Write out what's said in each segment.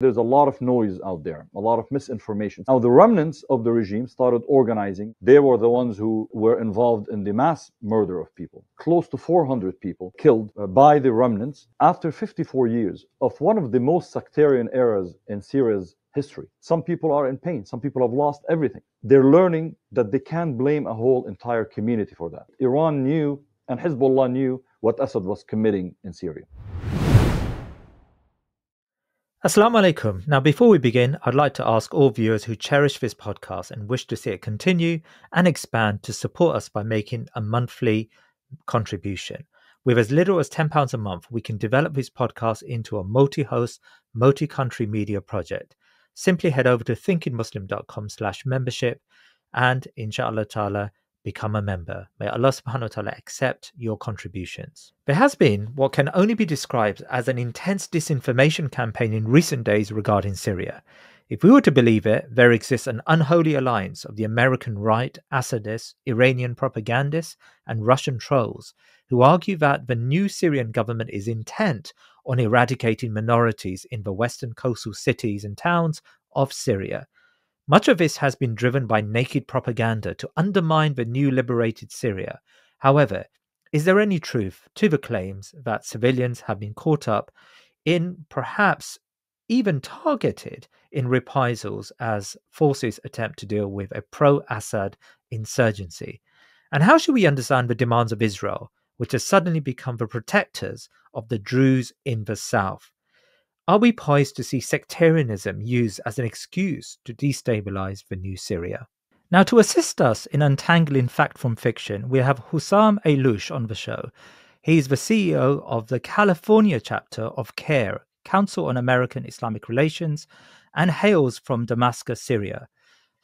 There's a lot of noise out there, a lot of misinformation. Now, the remnants of the regime started organizing. They were the ones who were involved in the mass murder of people. Close to 400 people killed by the remnants after 54 years of one of the most sectarian eras in Syria's history. Some people are in pain. Some people have lost everything. They're learning that they can't blame a whole entire community for that. Iran knew and Hezbollah knew what Assad was committing in Syria. Assalamu alaikum. Now, before we begin, I'd like to ask all viewers who cherish this podcast and wish to see it continue and expand to support us by making a monthly contribution. With as little as £10 a month, we can develop this podcast into a multi-host, multi-country media project. Simply head over to thinkingmuslim.com/membership and inshallah ta'ala become a member. May Allah subhanahu wa ta'ala accept your contributions. There has been what can only be described as an intense disinformation campaign in recent days regarding Syria. If we were to believe it, there exists an unholy alliance of the American right, Assadists, Iranian propagandists, and Russian trolls who argue that the new Syrian government is intent on eradicating minorities in the western coastal cities and towns of Syria. Much of this has been driven by naked propaganda to undermine the new liberated Syria. However, is there any truth to the claims that civilians have been caught up in, perhaps even targeted in reprisals as forces attempt to deal with a pro-Assad insurgency? And how should we understand the demands of Israel, which has suddenly become the protectors of the Druze in the south? Are we poised to see sectarianism used as an excuse to destabilise the new Syria? Now, to assist us in untangling fact from fiction, we have Hussam Ayloush on the show. He is the CEO of the California chapter of CARE, Council on American Islamic Relations, and hails from Damascus, Syria.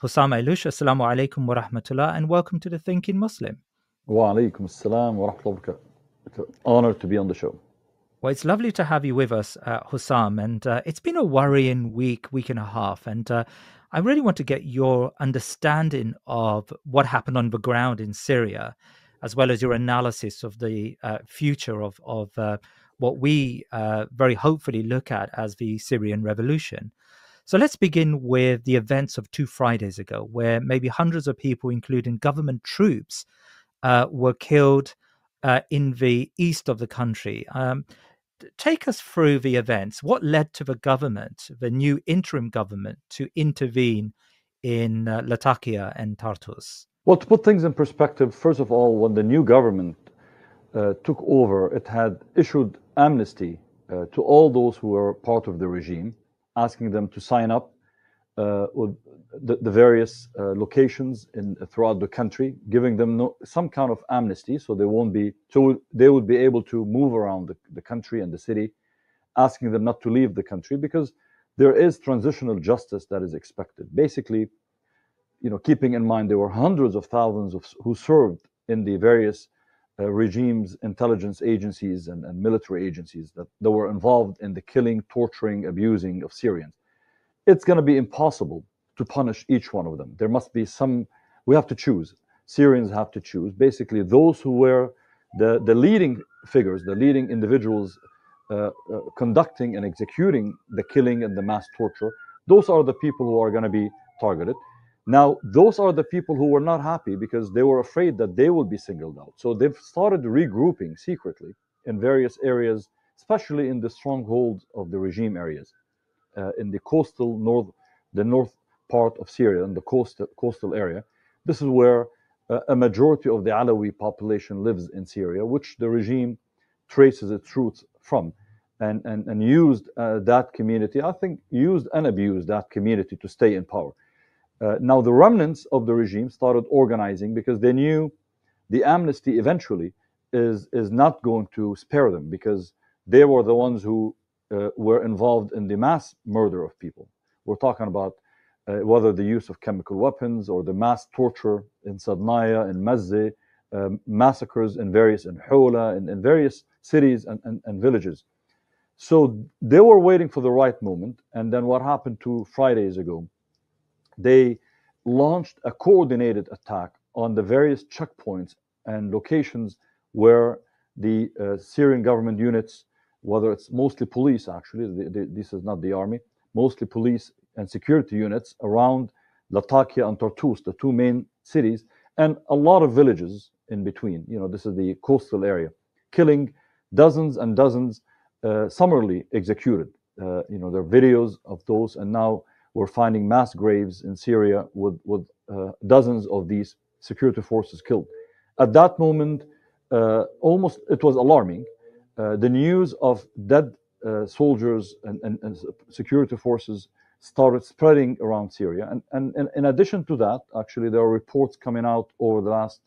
Hussam Ayloush, assalamu alaikum wa rahmatullah, and welcome to the Thinking Muslim. Wa alaikum assalam wa rahmatullahi wa barakatuh. Honored to be on the show. Well, it's lovely to have you with us, Hussam, and it's been a worrying week and a half, and I really want to get your understanding of what happened on the ground in Syria, as well as your analysis of the future of what we very hopefully look at as the Syrian revolution. So let's begin with the events of 2 Fridays ago, where maybe hundreds of people, including government troops, were killed in the east of the country. Take us through the events. What led to the government, the new interim government, to intervene in Latakia and Tartus? Well, to put things in perspective, first of all, when the new government took over, it had issued amnesty to all those who were part of the regime, asking them to sign up with the various locations throughout the country, giving them some kind of amnesty, so they would be able to move around the country and the city, asking them not to leave the country because there is transitional justice that is expected. Basically, keeping in mind there were hundreds of thousands who served in the various regimes, intelligence agencies, and military agencies that were involved in the killing, torturing, abusing of Syrians. It's going to be impossible to punish each one of them. There must be we have to choose. Syrians have to choose. Basically, those who were the leading figures, the leading individuals conducting and executing the killing and the mass torture, those are the people who are going to be targeted. Now, those are the people who were not happy because they were afraid that they will be singled out. So they've started regrouping secretly in various areas, especially in the strongholds of the regime areas. In the north part of Syria, in the coastal area. This is where a majority of the Alawi population lives in Syria, which the regime traces its roots from, and used that community, I think used and abused that community to stay in power. Now the remnants of the regime started organizing because they knew the amnesty eventually is not going to spare them, because they were the ones who were involved in the mass murder of people. We're talking about whether the use of chemical weapons or the mass torture in Sadnaya, in Mazze, massacres in Hola, in various cities and villages. So they were waiting for the right moment. And then what happened 2 Fridays ago? They launched a coordinated attack on the various checkpoints and locations where the Syrian government units, whether it's mostly police, actually, this is not the army, mostly police and security units around Latakia and Tartus, the two main cities, and a lot of villages in between. This is the coastal area, killing dozens and dozens, summarily executed. There are videos of those, and now we're finding mass graves in Syria with dozens of these security forces killed. At that moment, almost it was alarming. The news of dead soldiers and security forces started spreading around Syria. And in addition to that, actually, there are reports coming out over the last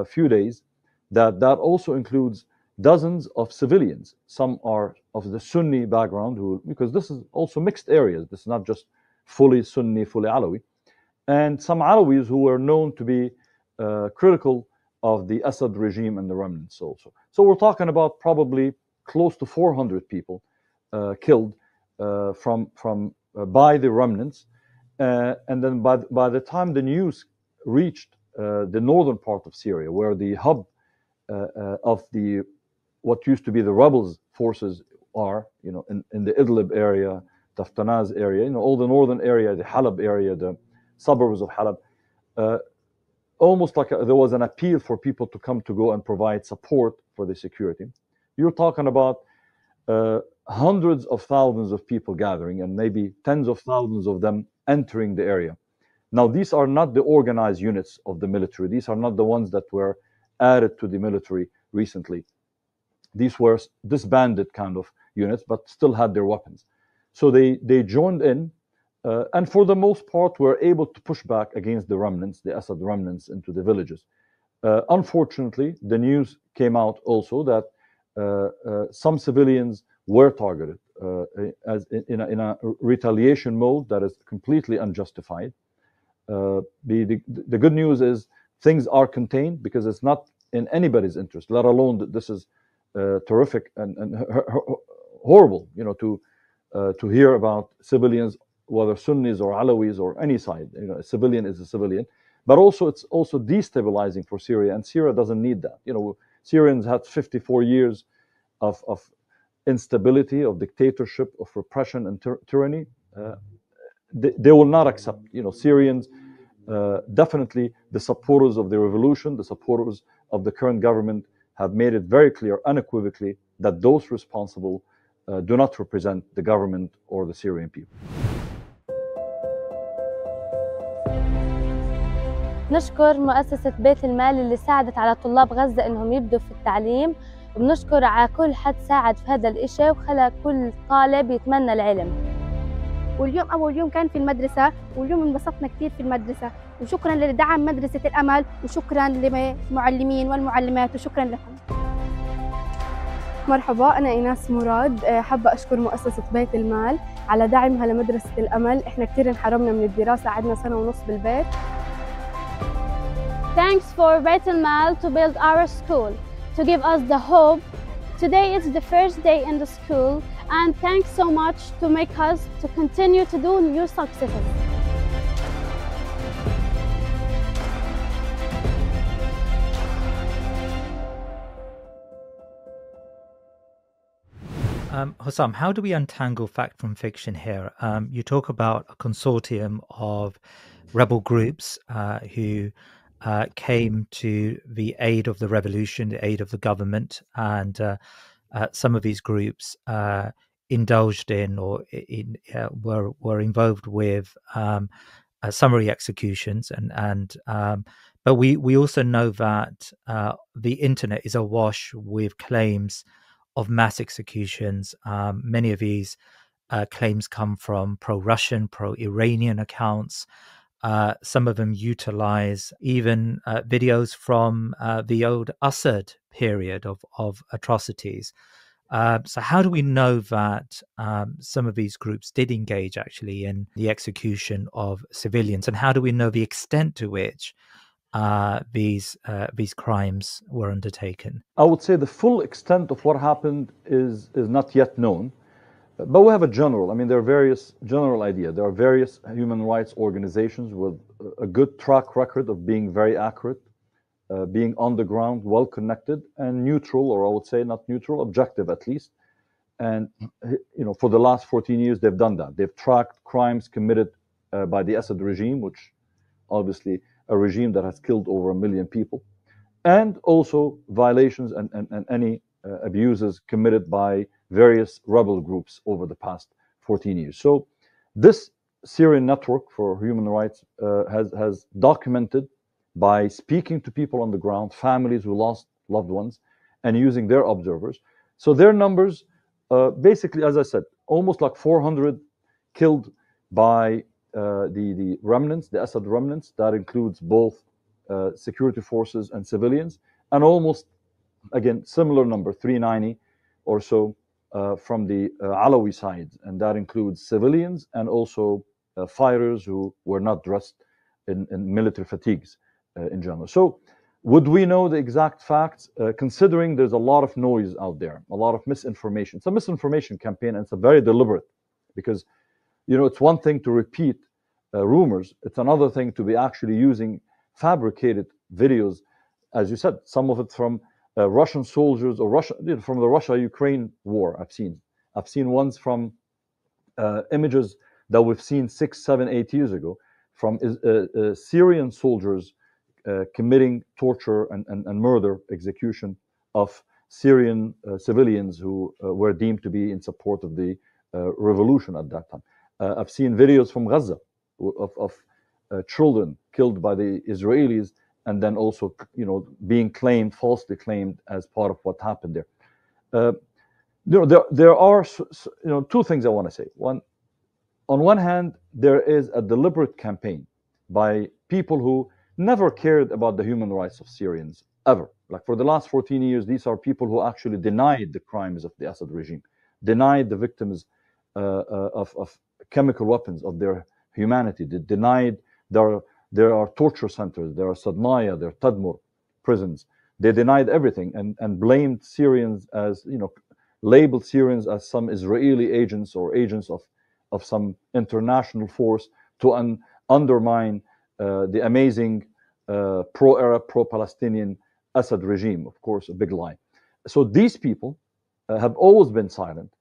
few days that also includes dozens of civilians. Some are of the Sunni background, because this is also mixed areas. This is not just fully Sunni, fully Alawi. And some Alawis who were known to be critical of the Assad regime and the remnants also. So we're talking about probably close to 400 people killed by the remnants. And then by the time the news reached the northern part of Syria, where the hub of what used to be the rebels forces are, in the Idlib area, Taftanaz area, all the northern area, the Halab area, the suburbs of Halab, almost like there was an appeal for people to go and provide support for the security. You're talking about hundreds of thousands of people gathering, and maybe tens of thousands of them entering the area. Now, these are not the organized units of the military. These are not the ones that were added to the military recently. These were disbanded kind of units, but still had their weapons. So they joined in, and for the most part were able to push back against the remnants, the Assad remnants, into the villages. Unfortunately, the news came out also that some civilians were targeted as in a retaliation mode that is completely unjustified. The good news is things are contained, because it's not in anybody's interest, let alone that this is terrific and horrible, to hear about civilians, whether Sunnis or Alawis or any side. A civilian is a civilian, but also it's also destabilizing for Syria, and Syria doesn't need that. Syrians had 54 years of instability, of dictatorship, of repression and tyranny. They will not accept. Syrians, definitely the supporters of the revolution, the supporters of the current government, have made it very clear, unequivocally, that those responsible do not represent the government or the Syrian people. نشكر مؤسسة بيت المال اللي ساعدت على طلاب غزة إنهم يبدوا في التعليم، وبنشكر على كل حد ساعد في هذا الإشي وخلى كل طالب يتمنى العلم. واليوم أول يوم كان في المدرسة، واليوم انبسطنا كثير في المدرسة، وشكرا لدعم مدرسة الأمل، وشكرا للمعلمين والمعلمات، وشكرا لكم. مرحبا، أنا إيناس مراد. حابة أشكر مؤسسة بيت المال على دعمها لمدرسة الأمل. إحنا كثير انحرمنا من الدراسة، قعدنا سنة ونص بالبيت. Thanks for Baitulmaal to build our school, to give us the hope. Today is the first day in the school, and thanks so much to make us to continue to do new successes. Hussam, how do we untangle fact from fiction here? You talk about a consortium of rebel groups who came to the aid of the revolution, the aid of the government, and some of these groups indulged in or were involved with summary executions, but we also know that the internet is awash with claims of mass executions. Many of these claims come from pro-Russian, pro-Iranian accounts. Some of them utilize even videos from the old Assad period of atrocities. So how do we know that some of these groups did engage actually in the execution of civilians, and how do we know the extent to which these crimes were undertaken? I would say the full extent of what happened is not yet known, but we have a general. I mean, there are various general ideas. There are various human rights organizations with a good track record of being very accurate, being on the ground, well connected, and neutral, or I would say not neutral, objective at least, And for the last 14 years, they've done that. They've tracked crimes committed by the Assad regime, which obviously a regime that has killed over 1 million people, and also violations and any abuses committed by various rebel groups over the past 14 years. So this Syrian network for human rights has documented by speaking to people on the ground, families who lost loved ones, and using their observers. So their numbers, basically, as I said, almost like 400 killed by the remnants, the Assad remnants. That includes both security forces and civilians, and almost, again, similar number, 390 or so from the Alawi side, and that includes civilians and also fighters who were not dressed in military fatigues in general. So would we know the exact facts, considering there's a lot of noise out there, a lot of misinformation? It's a misinformation campaign, and it's a very deliberate, because it's one thing to repeat rumors. It's another thing to be actually using fabricated videos, as you said, some of it from Russian soldiers or from the Russia-Ukraine war. I've seen ones from images that we've seen 6, 7, 8 years ago from Syrian soldiers committing torture and murder, execution of Syrian civilians who were deemed to be in support of the revolution at that time. I've seen videos from Gaza of children killed by the Israelis, and then also being falsely claimed as part of what happened there. There are two things I want to say. One, on one hand, there is a deliberate campaign by people who never cared about the human rights of Syrians, ever. Like for the last 14 years, these are people who actually denied the crimes of the Assad regime, denied the victims of chemical weapons, of their humanity. They denied there are torture centers, there are Sadmaya, there are Tadmur prisons. They denied everything and blamed Syrians as, labeled Syrians as some Israeli agents or agents of some international force to undermine the amazing pro-Arab, pro-Palestinian Assad regime. Of course, a big lie. So these people have always been silent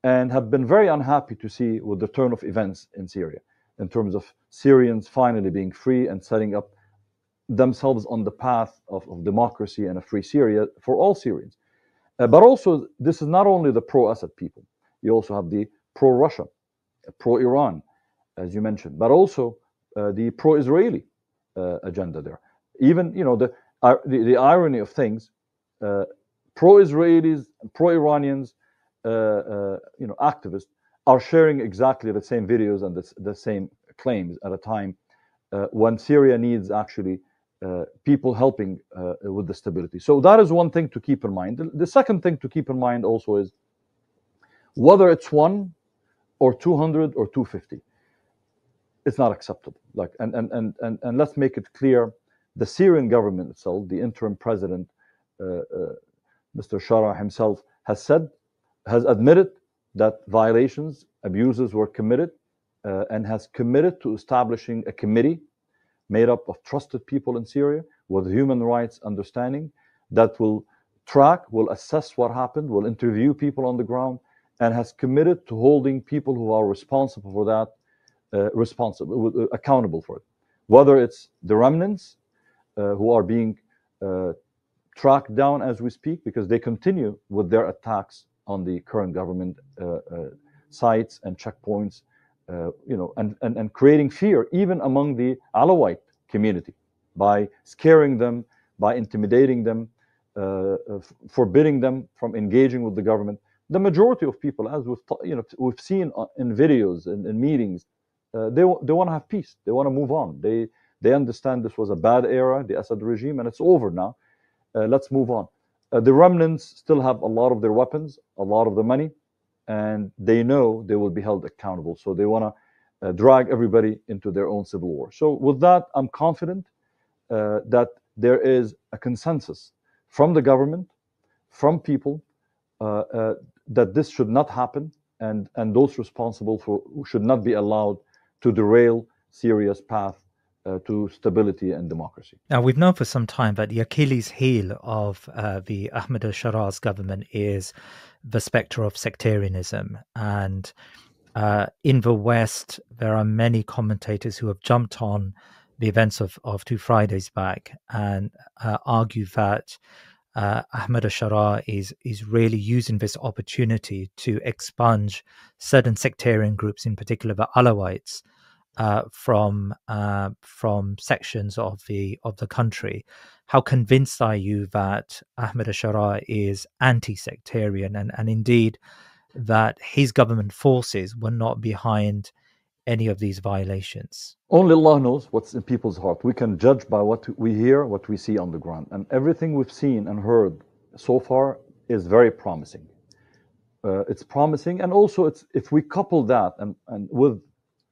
and have been very unhappy to see with the turn of events in Syria, in terms of Syrians finally being free and setting up themselves on the path of democracy and a free Syria for all Syrians. But also, this is not only the pro-Assad people. You also have the pro-Russia, pro-Iran, as you mentioned, but also the pro-Israeli agenda there. Even, the irony of things, pro-Israelis, pro-Iranians, activists are sharing exactly the same videos and the same claims at a time when Syria needs actually people helping with the stability. So that is one thing to keep in mind. The second thing to keep in mind also is whether it's 1 or 200 or 250, it's not acceptable. And let's make it clear, the Syrian government itself, the interim president, Mr. Al-Sharaa himself, has admitted that violations, abuses were committed, and has committed to establishing a committee made up of trusted people in Syria with human rights understanding that will track, will assess what happened, will interview people on the ground, and has committed to holding people who are responsible for that accountable for it. Whether it's the remnants who are being tracked down as we speak, because they continue with their attacks on the current government sites and checkpoints, and creating fear even among the Alawite community by scaring them, by intimidating them, forbidding them from engaging with the government. The majority of people, as we've seen in videos and in meetings, they want to have peace. They want to move on. They understand this was a bad era, the Assad regime, and it's over now. Let's move on. The remnants still have a lot of their weapons, a lot of the money, and they know they will be held accountable. So they want to drag everybody into their own civil war. So with that, I'm confident that there is a consensus from the government, from people, that this should not happen, and those responsible should not be allowed to derail Syria's path to stability and democracy. Now, we've known for some time that the Achilles heel of the Ahmed al-Shara's government is the spectre of sectarianism. And in the West, there are many commentators who have jumped on the events of 2 Fridays back and argue that Ahmed al-Sharaa is really using this opportunity to expunge certain sectarian groups, in particular the Alawites, from sections of the country. How convinced are you that Ahmed al-Sharaa is anti-sectarian and indeed that his government forces were not behind any of these violations? Only Allah knows what's in people's heart. We can judge by what we hear, what we see on the ground. And everything we've seen and heard so far is very promising. It's promising, and also if we couple that and with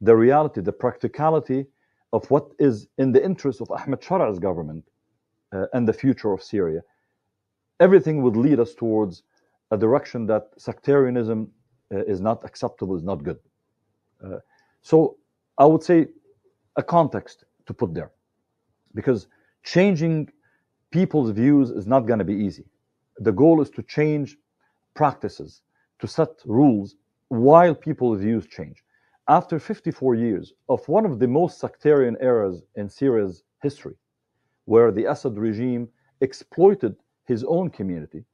the reality, the practicality of what is in the interest of Ahmed Sharaa's government and the future of Syria, everything would lead us towards a direction that sectarianism is not acceptable, is not good. So I would say a context to put there, because changing people's views is not going to be easy. The goal is to change practices, to set rules while people's views change. After 54 years of one of the most sectarian eras in Syria's history, where the Assad regime exploited his own community,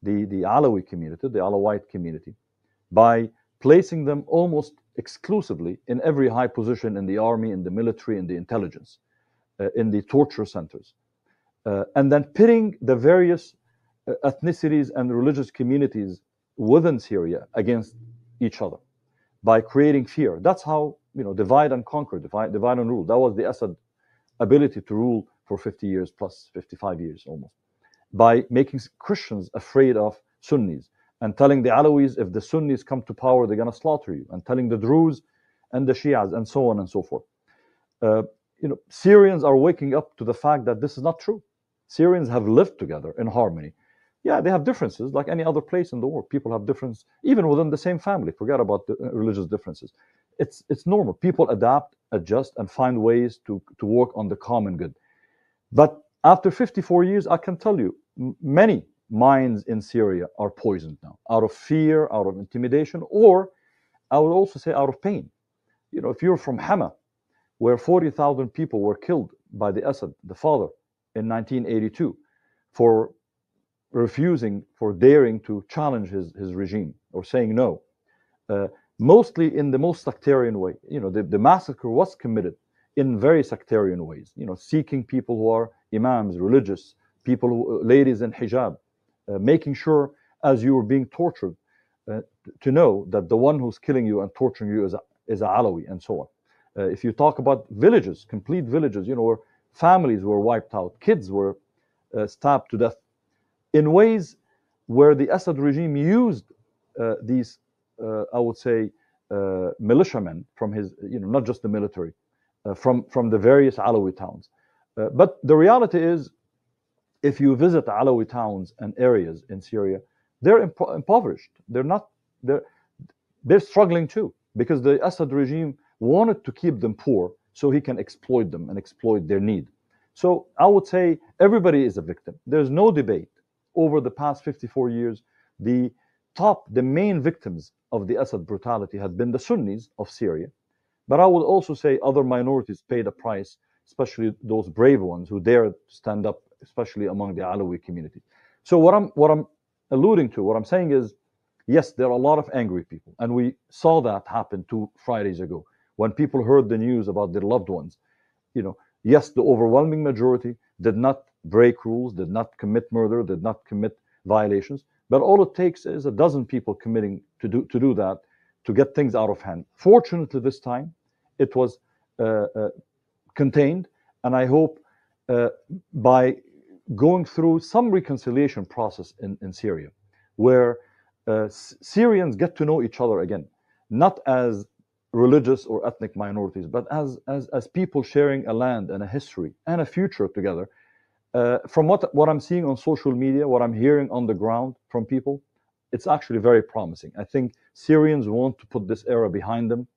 the Alawi community, the Alawite community, by placing them almost exclusively in every high position in the army, in the military, in the intelligence, in the torture centers, and then pitting the various ethnicities and religious communities within Syria against each other by creating fear. That's how, divide and conquer, divide and rule. That was the Assad ability to rule for 50 years plus, 55 years almost, by making Christians afraid of Sunnis and telling the Alawis, if the Sunnis come to power, they're going to slaughter you, and telling the Druze and the Shias and so on and so forth. Syrians are waking up to the fact that this is not true. Syrians have lived together in harmony. Yeah, they have differences like any other place in the world. People have differences, even within the same family. Forget about the religious differences. It's normal. People adapt, adjust, and find ways to work on the common good. But after 54 years, I can tell you, many minds in Syria are poisoned now, out of fear, out of intimidation, or I would also say out of pain. If you're from Hama, where 40,000 people were killed by the Assad, the father, in 1982, for daring to challenge his regime or saying no, mostly in the most sectarian way. The massacre was committed in very sectarian ways, seeking people who are imams, religious, people, ladies in hijab, making sure as you were being tortured to know that the one who's killing you and torturing you is a Alawi, and so on. If you talk about villages, complete villages, where families were wiped out, kids were stabbed to death, in ways where the Assad regime used these, I would say, militiamen from his, not just the military, from the various Alawi towns. But the reality is, if you visit Alawi towns and areas in Syria, they're impoverished. They're struggling too, because the Assad regime wanted to keep them poor so he can exploit them and exploit their need. So I would say everybody is a victim. There's no debate. Over the past 54 years, the main victims of the Assad brutality had been the Sunnis of Syria. But I would also say other minorities paid a price, especially those brave ones who dared stand up, especially among the Alawi community. So what I'm alluding to, what I'm saying is, yes, there are a lot of angry people. And we saw that happen 2 Fridays ago when people heard the news about their loved ones. Yes, the overwhelming majority did not break rules, did not commit murder, did not commit violations. But all it takes is a dozen people committing to do that to get things out of hand. Fortunately, this time it was contained, and I hope by going through some reconciliation process in Syria, where Syrians get to know each other again, not as religious or ethnic minorities, but as people sharing a land and a history and a future together. From what I'm seeing on social media, what I'm hearing on the ground from people, it's actually very promising. I think Syrians want to put this era behind them.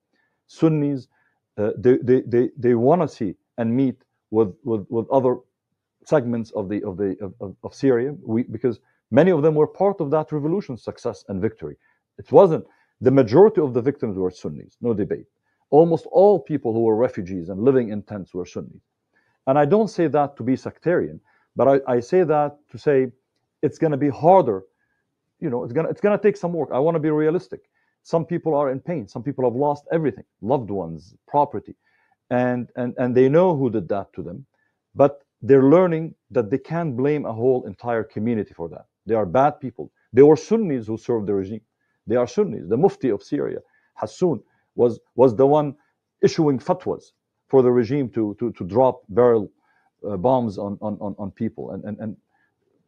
Sunnis, they want to see and meet with other segments of Syria, because many of them were part of that revolution's success and victory. It wasn't the majority of the victims were Sunnis, no debate. Almost all people who were refugees and living in tents were Sunnis. And I don't say that to be sectarian, but I say that to say it's going to be harder. You know, it's going to take some work. I want to be realistic. Some people are in pain. Some people have lost everything, loved ones, property, and they know who did that to them, but they're learning that they can't blame a whole entire community for that. They are bad people. They were Sunnis who served the regime. They are Sunnis. The Mufti of Syria, Hussam, was the one issuing fatwas for the regime to drop barrel bombs on people and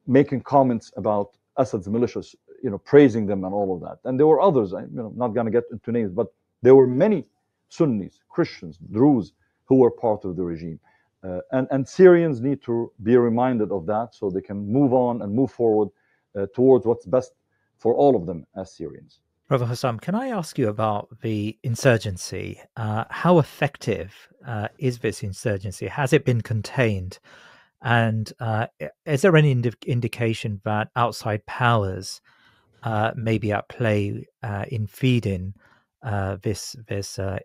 making comments about Assad's militias, you know, praising them and all of that. And there were others, you know, not going to get into names, but there were many Sunnis, Christians, Druze, who were part of the regime. And Syrians need to be reminded of that so they can move on and move forward towards what's best for all of them as Syrians. Brother Hussam, can I ask you about the insurgency? How effective is this insurgency? Has it been contained? And is there any indication that outside powers may be at play in feeding this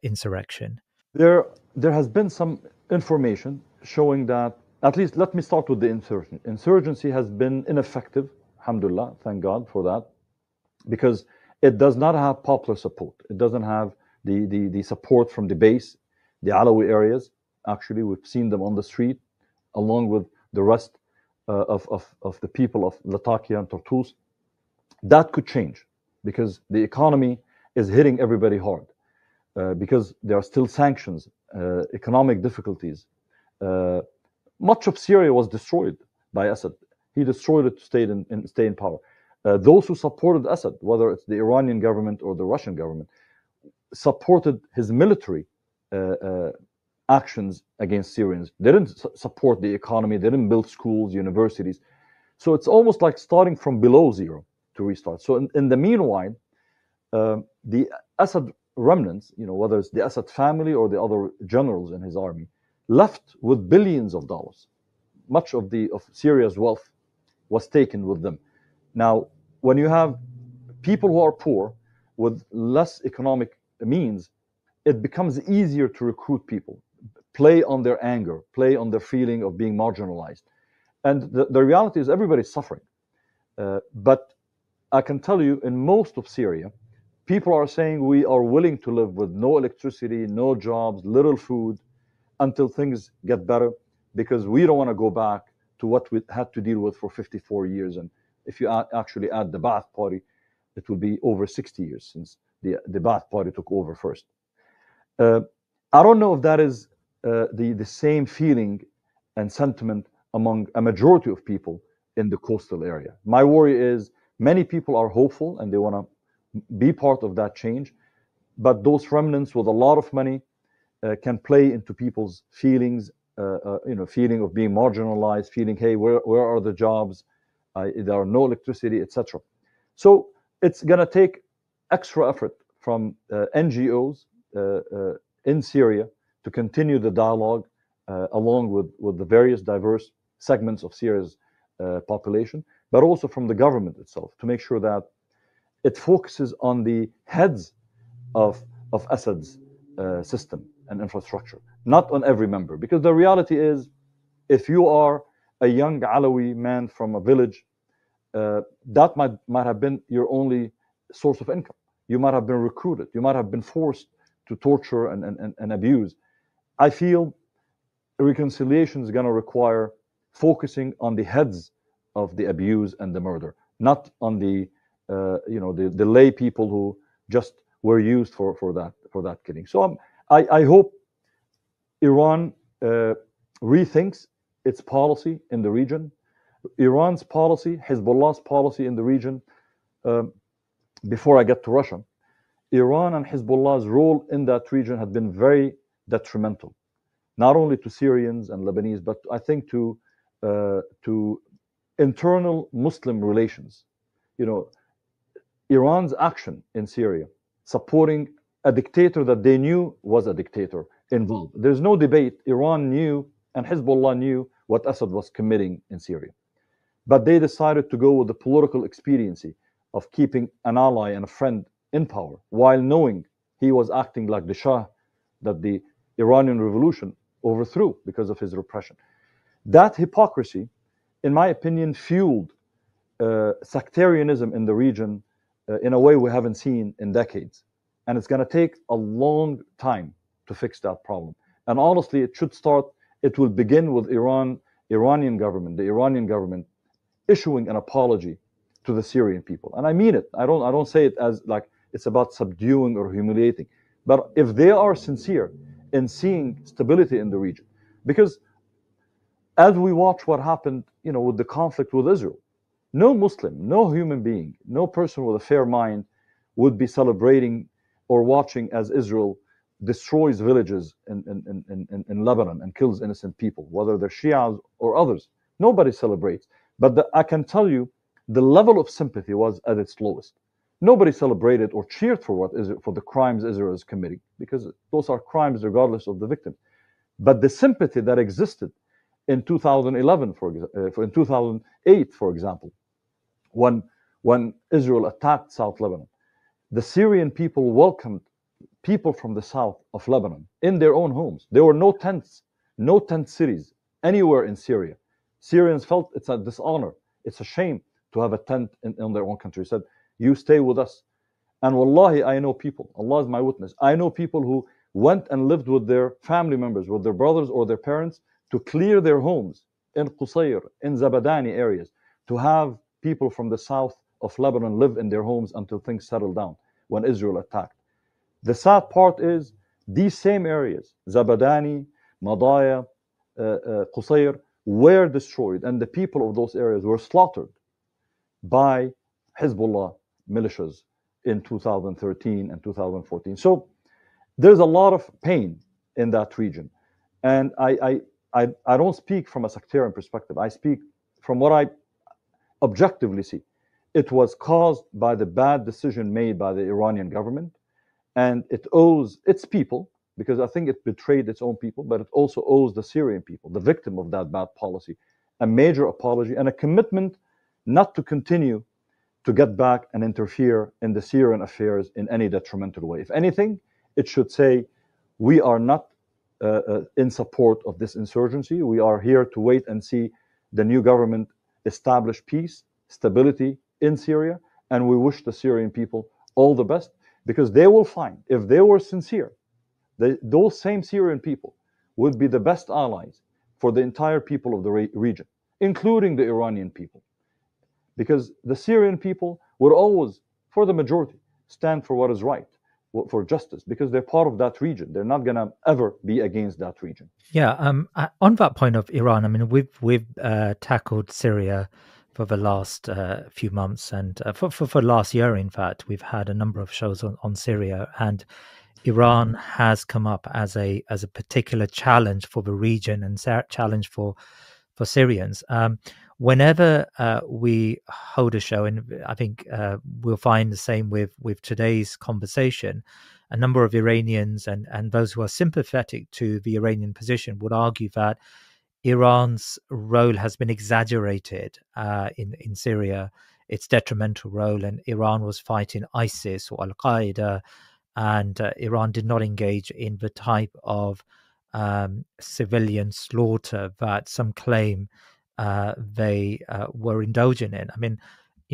insurrection? There has been some information showing that, at least let me start with the insurgency. Insurgency has been ineffective, alhamdulillah, thank God for that, because it does not have popular support. It doesn't have the support from the base, the Alawi areas. Actually, we've seen them on the street, along with the rest of the people of Latakia and Tartus. That could change, because the economy is hitting everybody hard, because there are still sanctions, economic difficulties. Much of Syria was destroyed by Assad. He destroyed it to stay in power. Those who supported Assad, whether it's the Iranian government or the Russian government, supported his military actions against Syrians. They didn't support the economy. They didn't build schools, universities. So it's almost like starting from below zero to restart. So in the meanwhile, the Assad remnants, you know, whether it's the Assad family or the other generals in his army, left with billions of dollars. Much of Syria's wealth was taken with them. Now, when you have people who are poor with less economic means, it becomes easier to recruit people, play on their anger, play on their feeling of being marginalized. And the reality is everybody's suffering. But I can tell you, in most of Syria, people are saying we are willing to live with no electricity, no jobs, little food, until things get better, because we don't want to go back to what we had to deal with for 54 years. And if you actually add the Ba'ath Party, it will be over 60 years since the Ba'ath Party took over first. I don't know if that is the same feeling and sentiment among a majority of people in the coastal area. My worry is many people are hopeful and they want to be part of that change, but those remnants with a lot of money can play into people's feelings, feeling of being marginalized, feeling, hey, where are the jobs? There are no electricity, etc. So it's going to take extra effort from NGOs in Syria to continue the dialogue along with the various diverse segments of Syria's population, but also from the government itself to make sure that it focuses on the heads of Assad's system and infrastructure, not on every member. Because the reality is, if you are a young Alawi man from a village, that might have been your only source of income. You might have been recruited. You might have been forced to torture and abuse. I feel reconciliation is going to require focusing on the heads of the abuse and the murder, not on the lay people who just were used for that killing. So I hope Iran rethinks its policy in the region. Iran's policy, Hezbollah's policy in the region, before I get to Russia, Iran and Hezbollah's role in that region had been very detrimental, not only to Syrians and Lebanese, but I think to internal Muslim relations. You know, Iran's action in Syria, supporting a dictator that they knew was a dictator involved. There's no debate. Iran knew and Hezbollah knew what Assad was committing in Syria. But they decided to go with the political expediency of keeping an ally and a friend in power while knowing he was acting like the Shah that the Iranian revolution overthrew because of his repression. That hypocrisy, in my opinion, fueled sectarianism in the region in a way we haven't seen in decades. And it's going to take a long time to fix that problem. And honestly, it will begin with the Iranian government issuing an apology to the Syrian people. And I mean it. I don't say it as like it's about subduing or humiliating. But if they are sincere in seeing stability in the region, because as we watch what happened, with the conflict with Israel, no Muslim, no human being, no person with a fair mind would be celebrating or watching as Israel destroys villages in Lebanon and kills innocent people, whether they're Shias or others. Nobody celebrates. But I can tell you, the level of sympathy was at its lowest. Nobody celebrated or cheered for the crimes Israel is committing, because those are crimes regardless of the victim. But the sympathy that existed in 2011, in 2008, for example, when Israel attacked South Lebanon, the Syrian people welcomed people from the south of Lebanon in their own homes. There were no tents, no tent cities anywhere in Syria. Syrians felt it's a dishonor. It's a shame to have a tent in their own country. Said, you stay with us. And wallahi, I know people, Allah is my witness, I know people who went and lived with their family members, with their brothers or their parents, to clear their homes in Qusayr, in Zabadani areas, to have people from the south of Lebanon live in their homes until things settled down when Israel attacked. The sad part is these same areas, Zabadani, Madaya, Qusayr, were destroyed, and the people of those areas were slaughtered by Hezbollah militias in 2013 and 2014. So there's a lot of pain in that region. And I don't speak from a sectarian perspective. I speak from what I objectively see. It was caused by the bad decision made by the Iranian government, and it owes its people, because I think it betrayed its own people, but it also owes the Syrian people, the victim of that bad policy, a major apology and a commitment not to continue to get back and interfere in the Syrian affairs in any detrimental way. If anything, it should say, we are not in support of this insurgency. We are here to wait and see the new government establish peace, stability in Syria, and we wish the Syrian people all the best, because they will find, if they were sincere, those same Syrian people would be the best allies for the entire people of the region, including the Iranian people. Because the Syrian people would always, for the majority, stand for what is right, for justice, because they're part of that region. They're not going to ever be against that region. Yeah, on that point of Iran, I mean, we've tackled Syria for the last few months, and for last year, in fact, we've had a number of shows on Syria, and Iran has come up as a particular challenge for the region and challenge for Syrians. Whenever we hold a show, and I think we'll find the same with today's conversation, a number of Iranians and those who are sympathetic to the Iranian position would argue that Iran's role has been exaggerated in Syria, its detrimental role, and Iran was fighting ISIS or Al-Qaeda, and Iran did not engage in the type of civilian slaughter that some claim they were indulging in. I mean,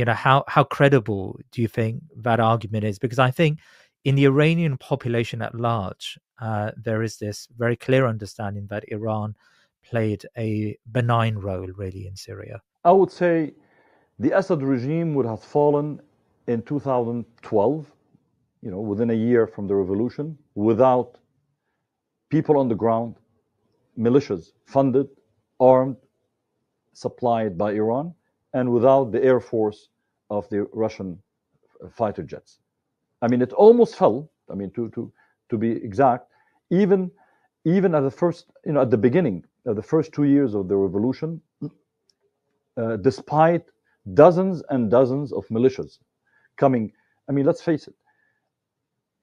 how credible do you think that argument is? Because I think in the Iranian population at large, there is this very clear understanding that Iran played a benign role really in Syria. I would say the Assad regime would have fallen in 2012, within a year from the revolution, without people on the ground, militias funded, armed, supplied by Iran, and without the air force of the Russian fighter jets. I mean, it almost fell. I mean, to be exact, even at the first, at the beginning, the first 2 years of the revolution, despite dozens and dozens of militias coming. I mean, let's face it,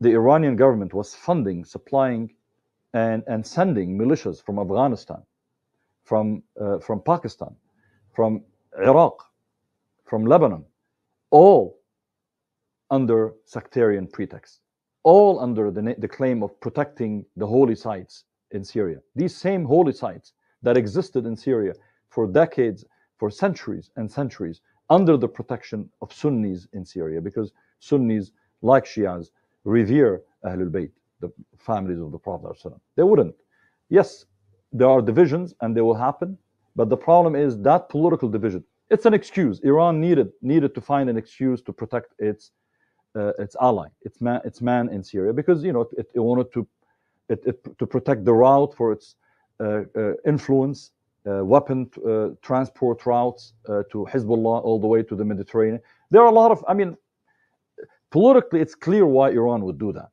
the Iranian government was funding, supplying, and sending militias from Afghanistan, from Pakistan, from Iraq, from Lebanon, all under sectarian pretext, all under the claim of protecting the holy sites in Syria. These same holy sites that existed in Syria for decades, for centuries and centuries, under the protection of Sunnis in Syria, because Sunnis, like Shias, revere Ahlul Bayt, the families of the Prophet. They wouldn't. Yes, there are divisions and they will happen, but the problem is that political division. It's an excuse. Iran needed to find an excuse to protect its ally, its man in Syria, because it wanted to protect the route for its influence, weapon transport routes to Hezbollah all the way to the Mediterranean. There are a lot of, politically, it's clear why Iran would do that,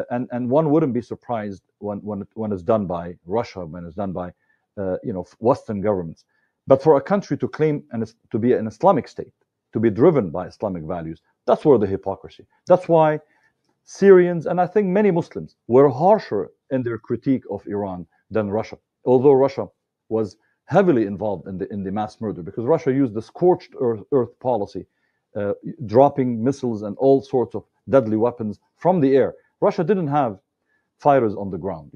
and one wouldn't be surprised when it's done by Russia, when it's done by Western governments. But for a country to claim to be an Islamic state, to be driven by Islamic values, that's where the hypocrisy. That's why Syrians, and I think many Muslims, were harsher in their critique of Iran than Russia, although Russia was heavily involved in the mass murder, because Russia used the scorched earth policy, dropping missiles and all sorts of deadly weapons from the air. Russia didn't have fighters on the ground,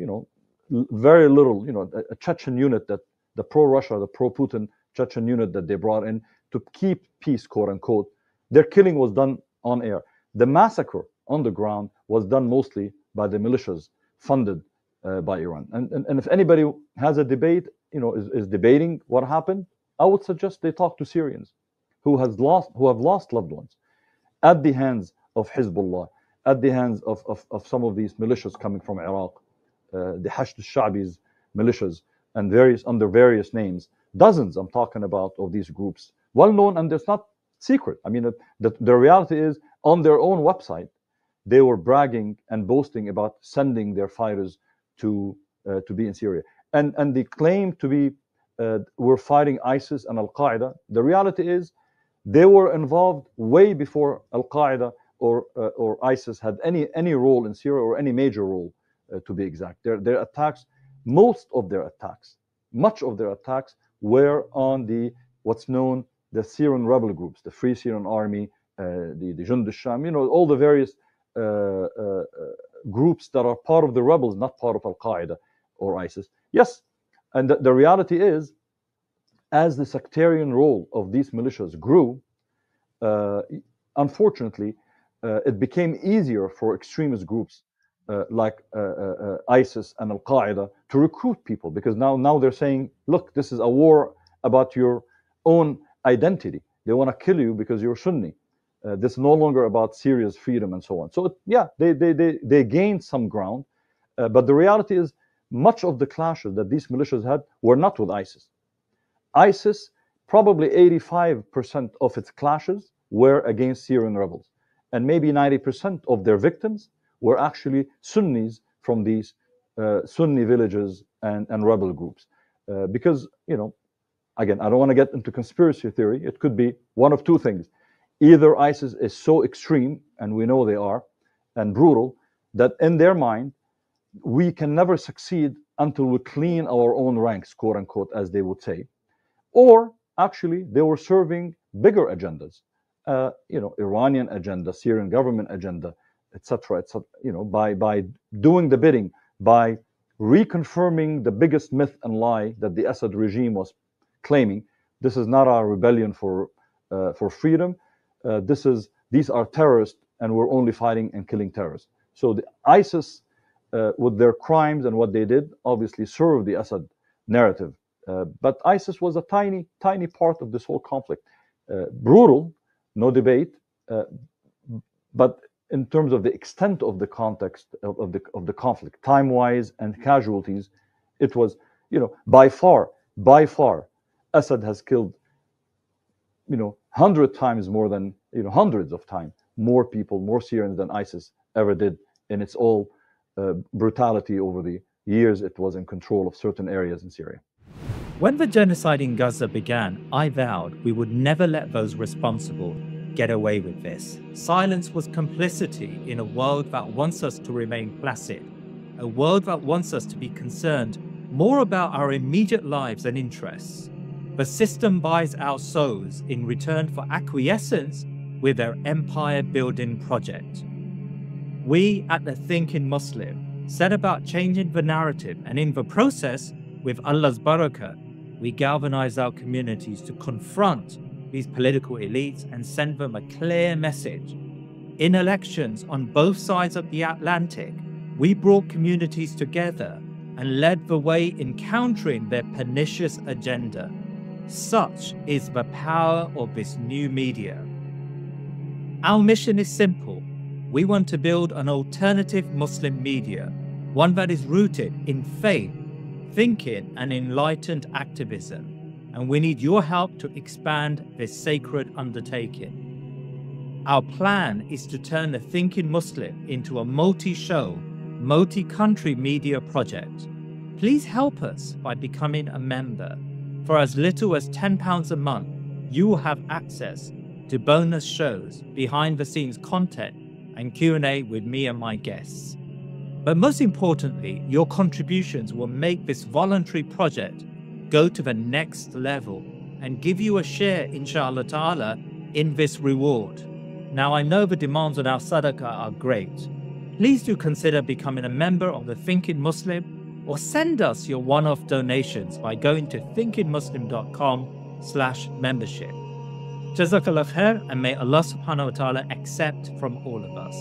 very little, a Chechen unit, that the pro-Russia, the pro-Putin Chechen unit that they brought in to keep peace, quote unquote. Their killing was done on air. The massacre on the ground was done mostly by the militias funded by Iran. And if anybody has a debate, is debating what happened, I would suggest they talk to Syrians who have lost loved ones at the hands of Hezbollah, at the hands of some of these militias coming from Iraq, the Hashd al-Sha'bi's militias, and under various names. Dozens, I'm talking about, of these groups, well known, and it's not secret. The reality is, on their own website, they were bragging and boasting about sending their fighters to be in Syria, and they claim to be were fighting ISIS and Al-Qaeda. The reality is, they were involved way before Al-Qaeda or ISIS had any role in Syria, or any major role, to be exact. Their attacks, much of their attacks were on what's known the Syrian rebel groups, the Free Syrian Army, the Jund al-Sham, all the various groups that are part of the rebels, not part of Al-Qaeda or ISIS. Yes, and the reality is, as the sectarian role of these militias grew, unfortunately, it became easier for extremist groups like ISIS and Al-Qaeda to recruit people, because now they're saying, look, this is a war about your own identity. They want to kill you because you're Sunni. This is no longer about Syria's freedom and so on. So they gained some ground, but the reality is, much of the clashes that these militias had were not with ISIS. ISIS, probably 85% of its clashes were against Syrian rebels, and maybe 90% of their victims were actually Sunnis from these Sunni villages and rebel groups. Because, again, I don't want to get into conspiracy theory. It could be one of two things. Either ISIS is so extreme, and we know they are, and brutal, that in their mind, we can never succeed until we clean our own ranks, quote unquote, as they would say. Or actually, they were serving bigger agendas, Iranian agenda, Syrian government agenda, etc., by doing the bidding, by reconfirming the biggest myth and lie that the Assad regime was claiming. This is not our rebellion for freedom. These are terrorists, and we're only fighting and killing terrorists. So the ISIS, with their crimes and what they did, obviously served the Assad narrative. But ISIS was a tiny part of this whole conflict. Brutal, no debate. But in terms of the extent of the context of the conflict, time-wise and casualties, it was, by far, Assad has killed, 100 times more than, hundreds of times more people, more Syrians than ISIS ever did in its all brutality over the years it was in control of certain areas in Syria. When the genocide in Gaza began, I vowed we would never let those responsible get away with this. Silence was complicity in a world that wants us to remain placid, a world that wants us to be concerned more about our immediate lives and interests. The system buys our souls in return for acquiescence with their empire-building project. We at the Thinking Muslim set about changing the narrative, and in the process, with Allah's barakah, we galvanize our communities to confront these political elites and send them a clear message. In elections on both sides of the Atlantic, we brought communities together and led the way in countering their pernicious agenda. Such is the power of this new media. Our mission is simple. We want to build an alternative Muslim media, one that is rooted in faith, thinking, and enlightened activism. And we need your help to expand this sacred undertaking. Our plan is to turn the Thinking Muslim into a multi-show, multi-country media project. Please help us by becoming a member. For as little as £10 a month, you will have access to bonus shows, behind-the-scenes content, and Q&A with me and my guests. But most importantly, your contributions will make this voluntary project go to the next level and give you a share, inshallah ta'ala, in this reward. Now, I know the demands on our sadaqah are great. Please do consider becoming a member of the Thinking Muslim, or send us your one-off donations by going to thinkingmuslim.com/membership. Jazakallah khair, and may Allah subhanahu wa ta'ala accept from all of us.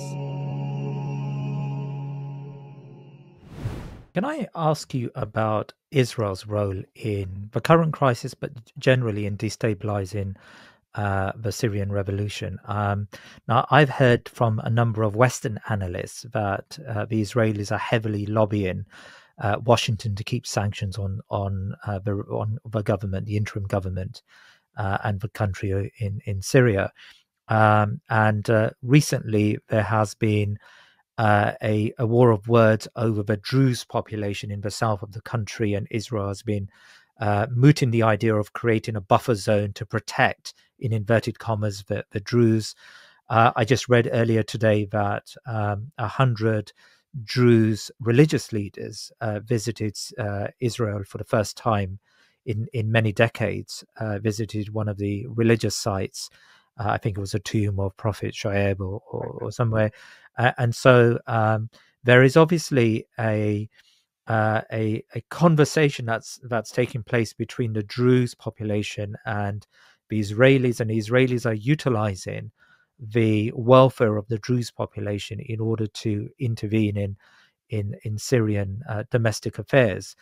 Can I ask you about Israel's role in the current crisis, but generally in destabilizing the Syrian revolution? Now, I've heard from a number of Western analysts that the Israelis are heavily lobbying Washington to keep sanctions on the government, the interim government, and the country in Syria. And recently there has been a war of words over the Druze population in the south of the country, and Israel has been mooting the idea of creating a buffer zone to protect, in inverted commas, the Druze. I just read earlier today that 100 Druze religious leaders visited Israel for the first time in many decades, visited one of the religious sites. I think it was a tomb of Prophet Shoaib or somewhere. And so there is obviously a conversation that's taking place between the Druze population and the Israelis, and the Israelis are utilizing the welfare of the Druze population in order to intervene in Syrian domestic affairs.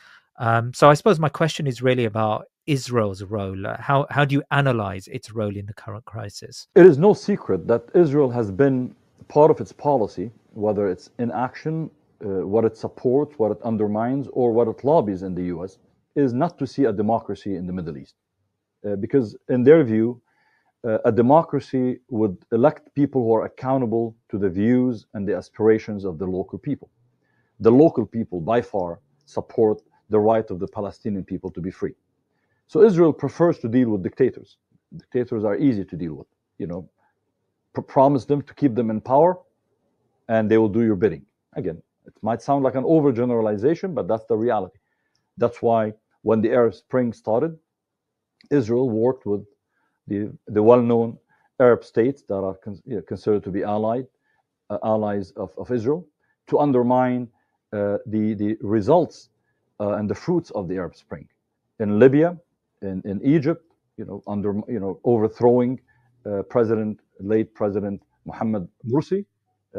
So I suppose my question is really about Israel's role. How do you analyze its role in the current crisis? It is no secret that Israel has been part of its policy, whether it's in action, what it supports, what it undermines, or what it lobbies in the US, is not to see a democracy in the Middle East. Because in their view, a democracy would elect people who are accountable to the views and the aspirations of the local people. The local people, by far, support the right of the Palestinian people to be free. So Israel prefers to deal with dictators. Dictators are easy to deal with. Promise them to keep them in power, and they will do your bidding. Again, it might sound like an overgeneralization, but that's the reality. That's why when the Arab Spring started, Israel worked with the well-known Arab states that are considered to be allies of Israel to undermine the results and the fruits of the Arab Spring. In Libya, in Egypt, overthrowing late President Mohammed Morsi,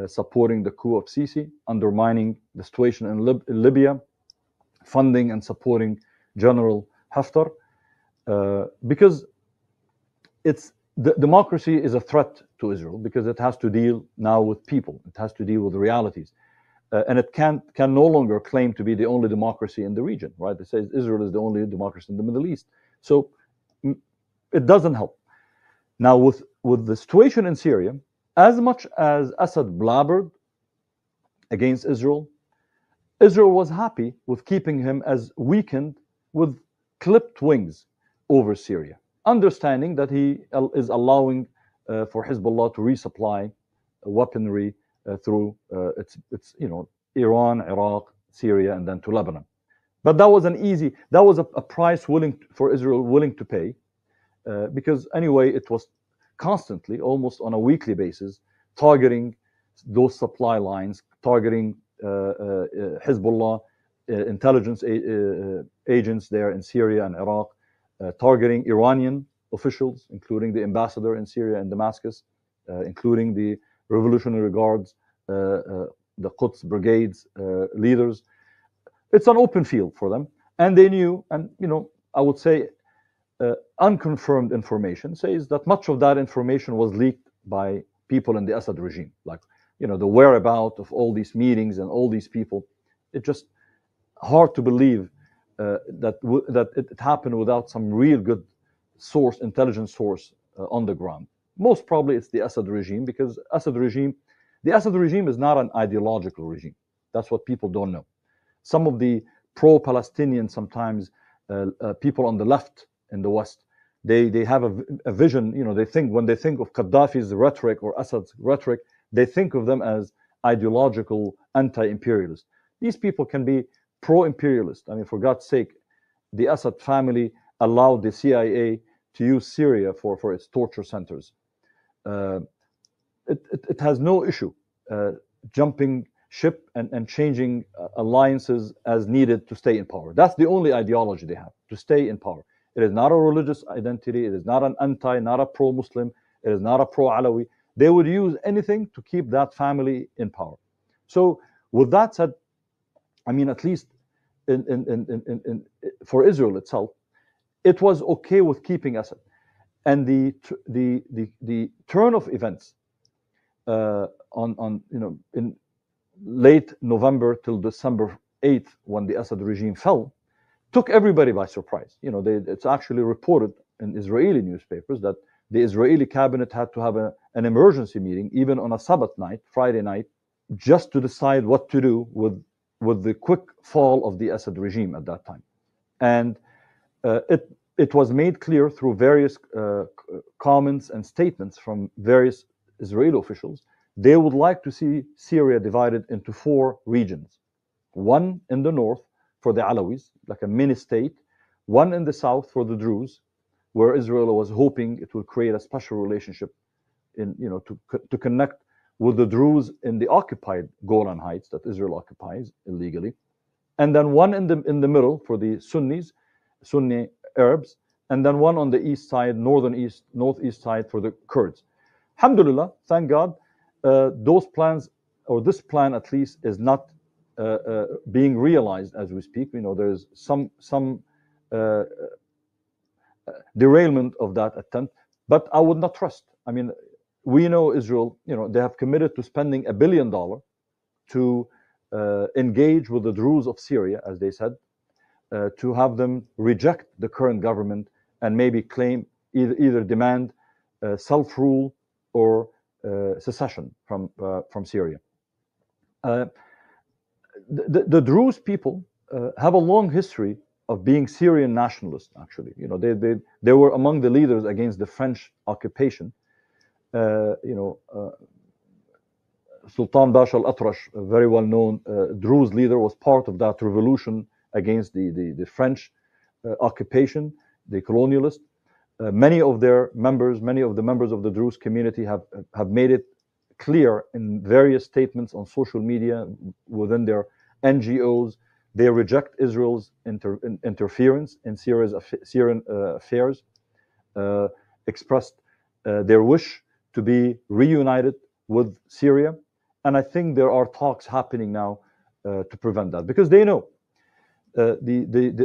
supporting the coup of Sisi, undermining the situation in Libya, funding and supporting General Haftar, because the democracy is a threat to Israel, because it has to deal now with people, it has to deal with realities, and it can no longer claim to be the only democracy in the region, right? It says Israel is the only democracy in the Middle East, so it doesn't help. Now with the situation in Syria, as much as Assad blabbered against Israel, Israel was happy with keeping him as weakened with clipped wings over Syria, understanding that he is allowing for Hezbollah to resupply weaponry through its Iran, Iraq, Syria, and then to Lebanon. But that was a price for Israel willing to pay, because anyway it was constantly, almost on a weekly basis, targeting those supply lines, targeting Hezbollah intelligence agents there in Syria and Iraq, targeting Iranian officials, including the ambassador in Syria and Damascus, including the Revolutionary Guards, the Quds brigades leaders. It's an open field for them, and they knew. And I would say unconfirmed information says that much of that information was leaked by people in the Assad regime, like the whereabouts of all these meetings and all these people. It's just hard to believe that it happened without some real good source, intelligence source on the ground. Most probably it's the Assad regime, because the Assad regime is not an ideological regime. That's what people don't know. Some of the pro-Palestinian, sometimes people on the left in the West, they have a vision. They think, when they think of Gaddafi's rhetoric or Assad's rhetoric, they think of them as ideological anti-imperialists. These people can be pro-imperialist. I mean, for God's sake, the Assad family allowed the CIA to use Syria for its torture centers. It has no issue jumping ship and changing alliances as needed to stay in power. That's the only ideology they have, to stay in power. It is not a religious identity. It is not not a pro-Muslim. It is not a pro-Alawi. They would use anything to keep that family in power. So with that said, I mean, at least for Israel itself, it was okay with keeping Assad. And the turn of events in late November till December 8th, when the Assad regime fell, took everybody by surprise. It's actually reported in Israeli newspapers that the Israeli cabinet had to have an emergency meeting, even on a Sabbath night, Friday night, just to decide what to do with the quick fall of the Assad regime at that time. And it was made clear through various comments and statements from various Israeli officials. They would like to see Syria divided into 4 regions. One in the north for the Alawis, like a mini state. One in the south for the Druze, where Israel was hoping it will create a special relationship to connect with the Druze in the occupied Golan Heights that Israel occupies illegally. And then one in the middle for the Sunnis, Sunni Arabs, and then one on the east side, northeast side for the Kurds. Alhamdulillah, thank God, those plans, or this plan at least, is not being realized as we speak. There's some derailment of that attempt, but I would not trust. I mean, we know Israel, they have committed to spending $1 billion to engage with the Druze of Syria, as they said, to have them reject the current government and maybe claim, either demand self-rule or secession from Syria. The Druze people have a long history of being Syrian nationalists. Actually, they were among the leaders against the French occupation. Sultan Basha al-Atrash, a very well-known Druze leader, was part of that revolution against the French occupation, the colonialists. Many of the members of the Druze community have made it clear in various statements on social media, within their NGOs, they reject Israel's interference in Syrian affairs, expressed their wish to be reunited with Syria. And I think there are talks happening now to prevent that, because they know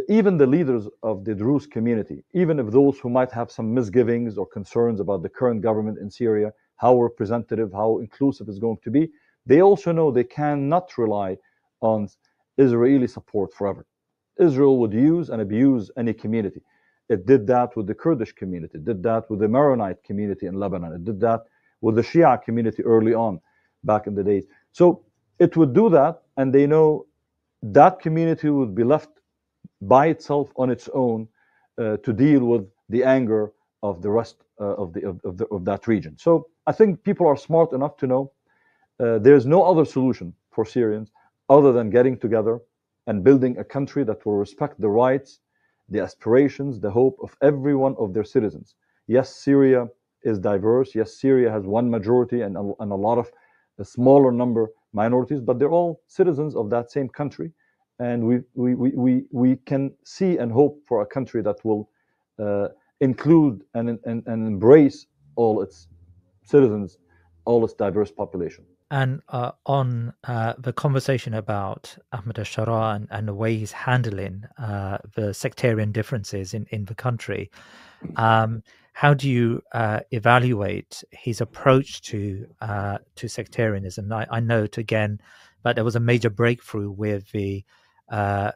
even the leaders of the Druze community, even if those who might have some misgivings or concerns about the current government in Syria, how representative, how inclusive it's going to be, they also know they cannot rely on Israeli support forever. Israel would use and abuse any community. It did that with the Kurdish community, it did that with the Maronite community in Lebanon, it did that with the Shia community early on, back in the days. So it would do that, and they know that community would be left by itself on its own to deal with the anger of the rest of that region. So I think people are smart enough to know there's no other solution for Syrians other than getting together and building a country that will respect the rights, the aspirations, the hope of every one of their citizens. Yes, Syria is diverse. Yes, Syria has one majority and a lot of a smaller number minorities, but they're all citizens of that same country. And we can see and hope for a country that will include and embrace all its citizens, all its diverse population. And on the conversation about Ahmed Al-Sharaa and the way he's handling the sectarian differences in the country, how do you evaluate his approach to sectarianism? I note again that there was a major breakthrough with the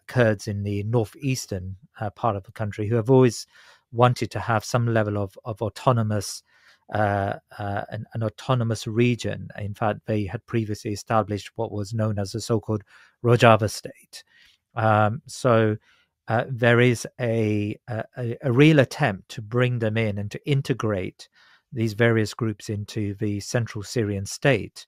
Kurds in the northeastern part of the country, who have always wanted to have some level of autonomous an autonomous region. In fact, they had previously established what was known as the so-called Rojava state. So there is a real attempt to bring them in and to integrate these various groups into the central Syrian state.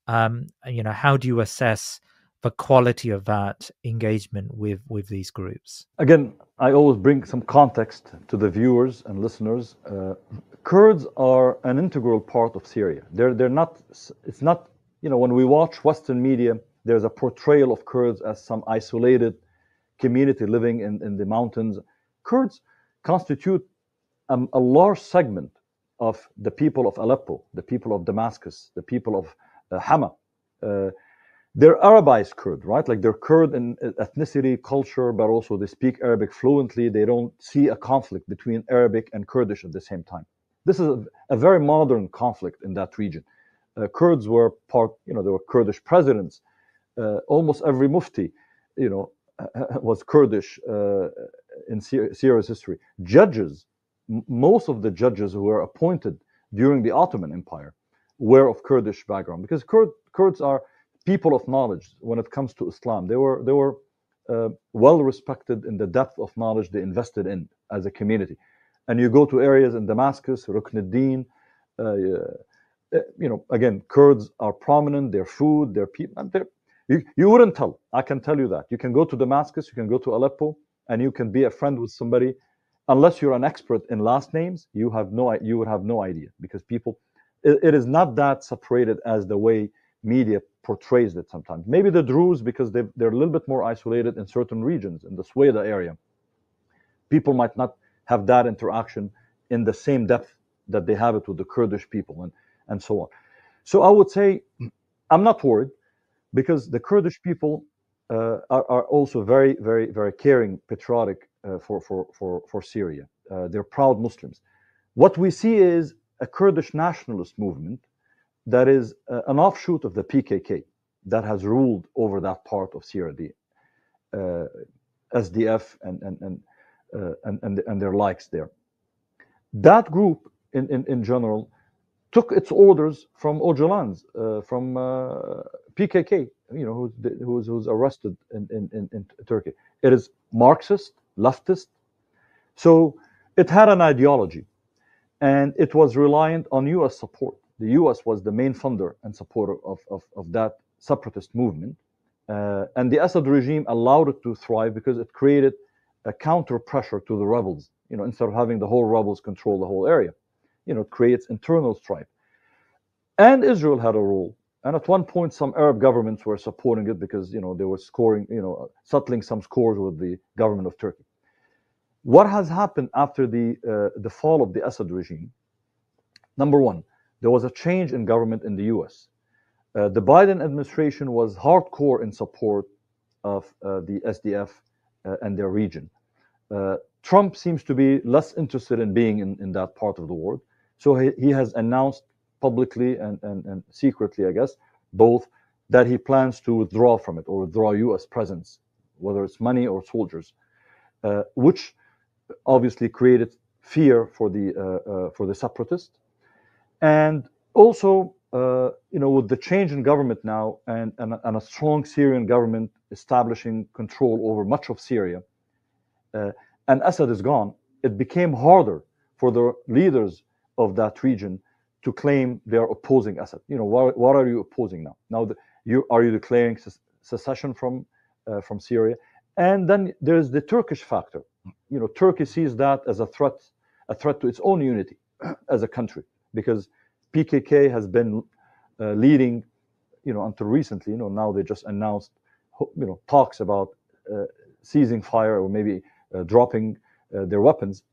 How do you assess the quality of that engagement with these groups? Again, I always bring some context to the viewers and listeners. Kurds are an integral part of Syria. They're not. It's not. When we watch Western media, there's a portrayal of Kurds as some isolated community living in the mountains. Kurds constitute a large segment of the people of Aleppo, the people of Damascus, the people of Hama. They're Arabized Kurd, right? Like they're Kurd in ethnicity, culture, but also they speak Arabic fluently. They don't see a conflict between Arabic and Kurdish at the same time. This is a very modern conflict in that region. Kurds were part, there were Kurdish presidents. Almost every mufti, was Kurdish in Syria's history. Judges, most of the judges who were appointed during the Ottoman Empire were of Kurdish background, because Kurds are people of knowledge when it comes to Islam. They were well respected in the depth of knowledge they invested in as a community. And you go to areas in Damascus, Ruknuddin, again, Kurds are prominent. Their food, their people, you wouldn't tell. I can tell you that. You can go to Damascus, you can go to Aleppo, and you can be a friend with somebody. Unless you're an expert in last names, you would have no idea, because people, it is not that separated as the way media portrays it sometimes. Maybe the Druze, because they're a little bit more isolated in certain regions, in the Sweda area. People might not have that interaction in the same depth that they have it with the Kurdish people and so on. So I would say I'm not worried, because the Kurdish people are also very, very, very caring, patriotic for Syria. They're proud Muslims. What we see is a Kurdish nationalist movement that is an offshoot of the PKK that has ruled over that part of Syria, the SDF and their likes there. That group, in general, took its orders from Öcalan's, from PKK, who's arrested in Turkey. It is Marxist, leftist, so it had an ideology, and it was reliant on U.S. support. The U.S. was the main funder and supporter of that separatist movement, and the Assad regime allowed it to thrive because it created a counter pressure to the rebels. Instead of having the whole rebels control the whole area, it creates internal strife. And Israel had a role. And at one point, some Arab governments were supporting it because they were settling some scores with the government of Turkey. What has happened after the fall of the Assad regime? Number one, there was a change in government in the U.S. The Biden administration was hardcore in support of the SDF and their region. Trump seems to be less interested in being in that part of the world. So he has announced publicly and secretly, I guess, both, that he plans to withdraw from it, or withdraw U.S. presence, whether it's money or soldiers, which obviously created fear for the separatists. And also, with the change in government now and a strong Syrian government establishing control over much of Syria, and Assad is gone, it became harder for the leaders of that region to claim they are opposing Assad. You know, what are you opposing now? Now, are you declaring secession from Syria? And then there's the Turkish factor. You know, Turkey sees that as a threat to its own unity as a country, because PKK has been leading, you know, until recently. You know, now they just announced, you know, talks about ceasing fire or maybe dropping their weapons.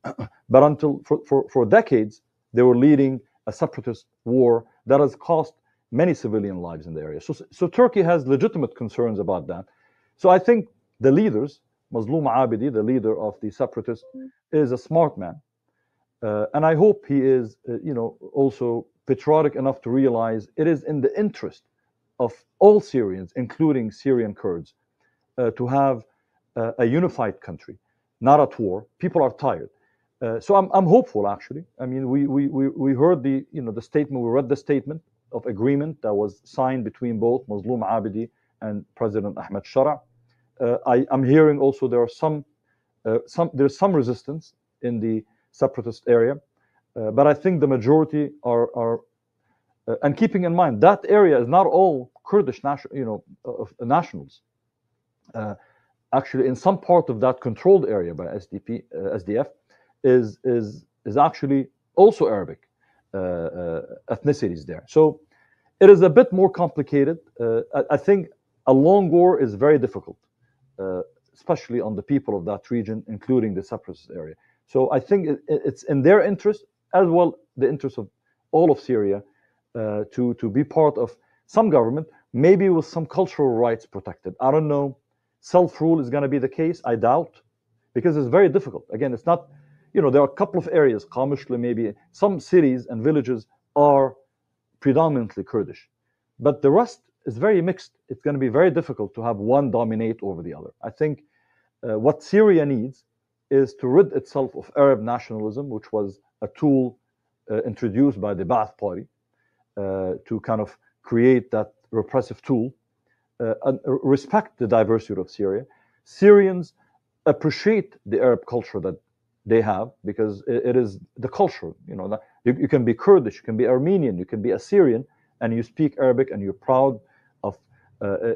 But until for decades, they were leading a separatist war that has cost many civilian lives in the area. So Turkey has legitimate concerns about that. So I think the leaders, Mazloum Abidi, the leader of the separatists, is a smart man. And I hope he is, you know, also patriotic enough to realize it is in the interest of all Syrians, including Syrian Kurds, to have a unified country, not at war. People are tired. So I'm hopeful, actually. I mean, we heard the statement, we read the statement of agreement that was signed between both Mazloum Abidi and President Ahmed Shara. I'm hearing also there's some resistance in the separatist area, but I think the majority are and keeping in mind that area is not all Kurdish nationals. Actually, in some part of that controlled area by SDF is actually also Arabic ethnicities there. So it is a bit more complicated. I think a long war is very difficult, especially on the people of that region, including the separatist area. So I think it's in their interest, as well the interest of all of Syria, to be part of some government, maybe with some cultural rights protected. I don't know. Self-rule is going to be the case, I doubt, because it's very difficult. Again, it's not, you know, there are a couple of areas, Qamishli maybe, some cities and villages are predominantly Kurdish, but the rest is very mixed. It's going to be very difficult to have one dominate over the other. I think what Syria needs is to rid itself of Arab nationalism, which was a tool introduced by the Ba'ath Party to kind of create that repressive tool. And respect the diversity of Syria. Syrians appreciate the Arab culture that they have, because it is the culture. You know, you can be Kurdish, you can be Armenian, you can be Assyrian, and you speak Arabic, and you're proud of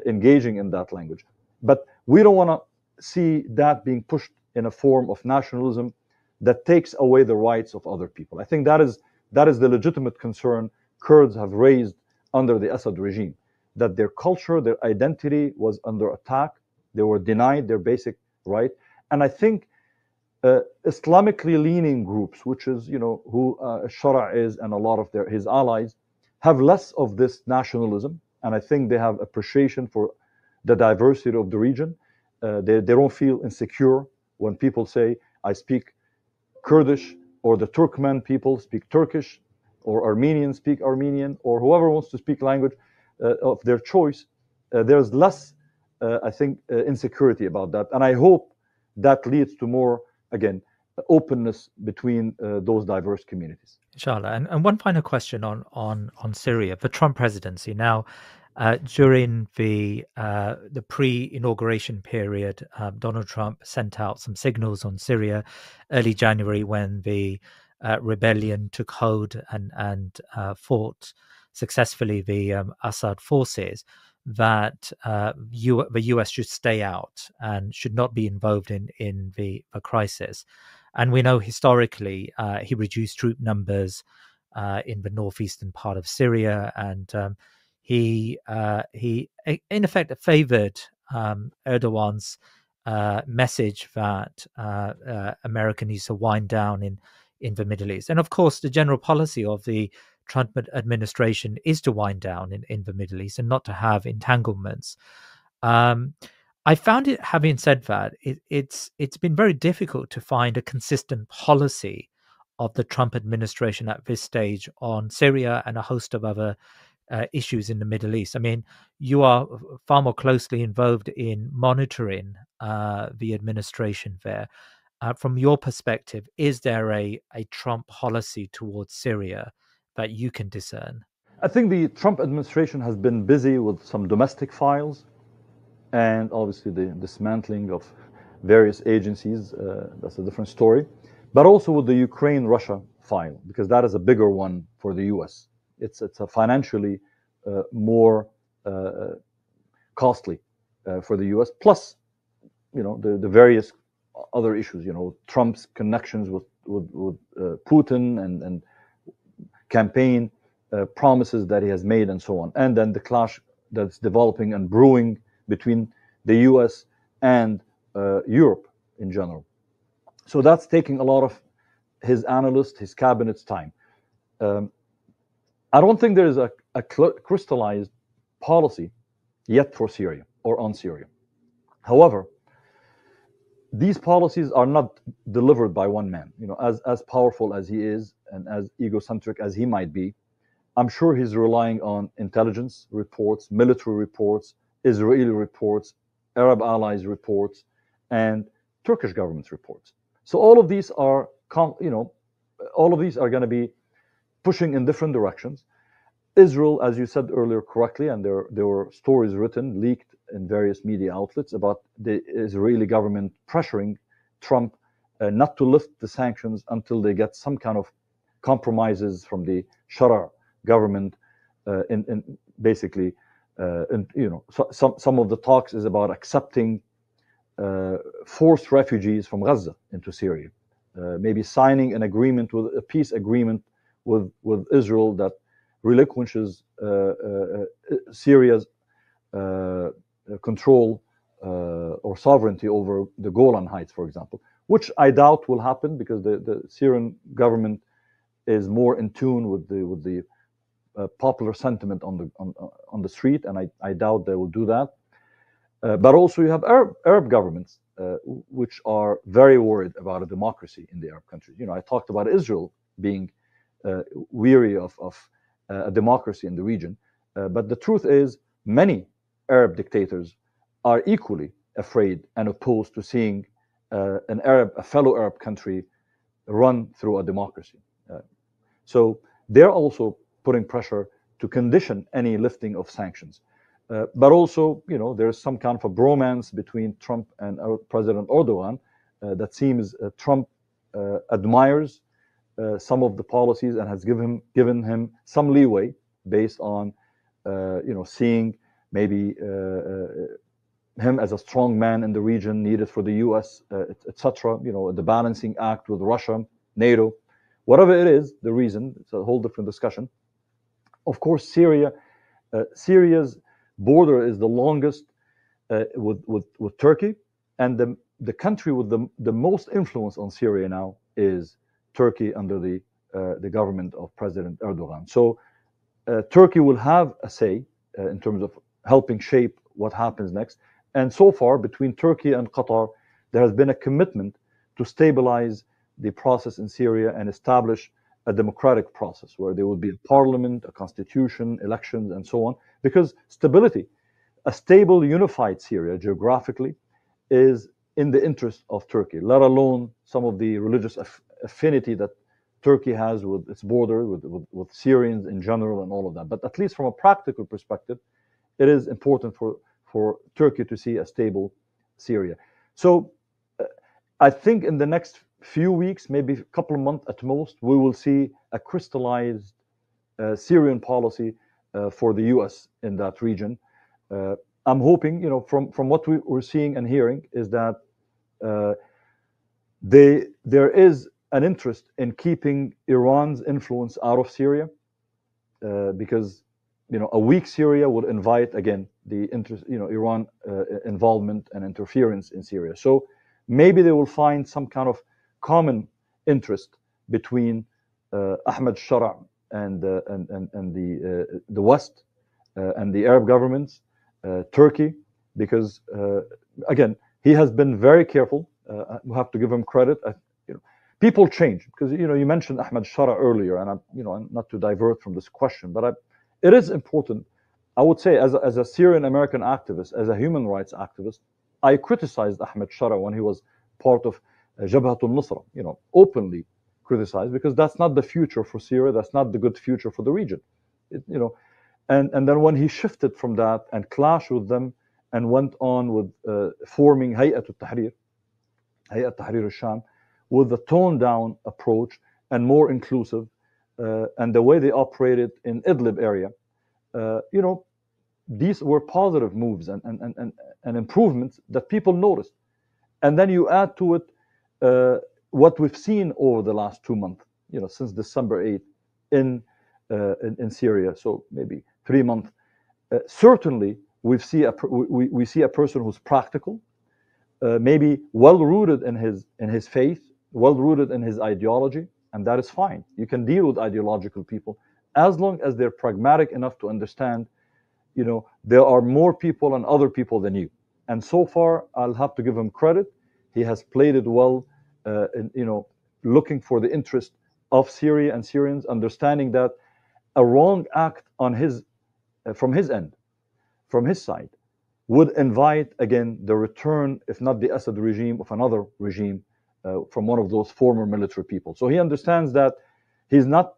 engaging in that language. But we don't want to see that being pushed in a form of nationalism that takes away the rights of other people. I think that is the legitimate concern Kurds have raised under the Assad regime, that their culture, their identity was under attack. They were denied their basic right. And I think Islamically leaning groups, which is, you know, who Al-Sharaa is and a lot of his allies, have less of this nationalism. And I think they have appreciation for the diversity of the region. They don't feel insecure when people say, I speak Kurdish, or the Turkmen people speak Turkish, or Armenians speak Armenian, or whoever wants to speak language of their choice. There's less, I think, insecurity about that. And I hope that leads to more, again, openness between those diverse communities. Inshallah. And one final question on Syria, the Trump presidency. Now, during the pre-inauguration period, Donald Trump sent out some signals on Syria early January when the rebellion took hold and fought successfully the Assad forces, that the US should stay out and should not be involved in the crisis. And we know historically he reduced troop numbers in the northeastern part of Syria, and he in effect favored Erdogan's message that America needs to wind down in the Middle East. And of course, the general policy of the Trump administration is to wind down in the Middle East and not to have entanglements. I found it, having said that, it's been very difficult to find a consistent policy of the Trump administration at this stage on Syria and a host of other issues in the Middle East. I mean, you are far more closely involved in monitoring the administration there. From your perspective, is there a Trump policy towards Syria that you can discern? I think the Trump administration has been busy with some domestic files, and obviously the dismantling of various agencies. That's a different story. but also with the Ukraine-Russia file, because that is a bigger one for the U.S. It's a financially more costly for the U.S. Plus, the various other issues. Trump's connections with Putin and campaign promises that he has made and so on, and then the clash that's developing and brewing between the U.S. and Europe in general. So that's taking a lot of his analysts, his cabinet's time. I don't think there is a crystallized policy yet for Syria or on Syria. However, these policies are not delivered by one man. As powerful as he is and as egocentric as he might be, I'm sure he's relying on intelligence reports, military reports, Israeli reports, Arab allies reports, and Turkish government's reports. So all of these are, all of these are going to be pushing in different directions. Israel, as you said earlier correctly, and there were stories written, leaked in various media outlets about the Israeli government pressuring Trump not to lift the sanctions until they get some kind of compromises from the Al-Sharaa government. In basically, some of the talks is about accepting forced refugees from Gaza into Syria, maybe signing an agreement with a peace agreement with Israel that relinquishes Syria's control or sovereignty over the Golan Heights, for example, which I doubt will happen because the Syrian government is more in tune with the popular sentiment on the street, and I doubt they will do that. But also you have Arab governments which are very worried about a democracy in the Arab countries. I talked about Israel being weary of a democracy in the region, but the truth is many Arab dictators are equally afraid and opposed to seeing a fellow Arab country run through a democracy. So they're also putting pressure to condition any lifting of sanctions. But also, there's some kind of a bromance between Trump and President Erdogan that seems Trump admires some of the policies and has given him some leeway based on, seeing maybe him as a strong man in the region needed for the U.S., etc. The balancing act with Russia, NATO, whatever it is, the reason, it's a whole different discussion. Of course, Syria's border is the longest with Turkey, and the country with the most influence on Syria now is Turkey under the government of President Erdogan. So Turkey will have a say in terms of helping shape what happens next. And so far, between Turkey and Qatar, there has been a commitment to stabilize the process in Syria and establish a democratic process where there will be a parliament, a constitution, elections, and so on. Because stability, a stable, unified Syria geographically, is in the interest of Turkey, let alone some of the religious affinity that Turkey has with its border, with Syrians in general, and all of that. But at least from a practical perspective, it is important for Turkey to see a stable Syria. So I think in the next few weeks, maybe a couple of months at most, we will see a crystallized Syrian policy for the U.S. in that region. I'm hoping, from what we're seeing and hearing, is that there is an interest in keeping Iran's influence out of Syria, because a weak Syria would invite again the interest, Iran involvement and interference in Syria. So maybe they will find some kind of common interest between Ahmed Al-Sharaa and the West and the Arab governments, Turkey, because again he has been very careful. We have to give him credit. People change because you mentioned Ahmed Al-Sharaa earlier, and I'm not to divert from this question, but it is important. I would say as a Syrian American activist, as a human rights activist, I criticized Ahmed Al-Sharaa when he was part of Jabhat al-Nusra, openly criticized, because that's not the future for Syria. That's not the good future for the region, And then when he shifted from that and clashed with them and went on with forming Hay'at al-Tahrir al-Sham, with a toned down approach and more inclusive, and the way they operated in Idlib area, these were positive moves and improvements that people noticed. And then you add to it what we've seen over the last 2 months, since December 8th in Syria, so maybe 3 months. Certainly, we see a person who's practical, maybe well-rooted in his faith, well-rooted in his ideology, and that is fine. You can deal with ideological people as long as they're pragmatic enough to understand, there are more people and other people than you. And so far, I'll have to give him credit. He has played it well, looking for the interest of Syria and Syrians, understanding that a wrong act on from his end, from his side, would invite again the return, if not the Assad regime, of another regime from one of those former military people. So he understands that he's not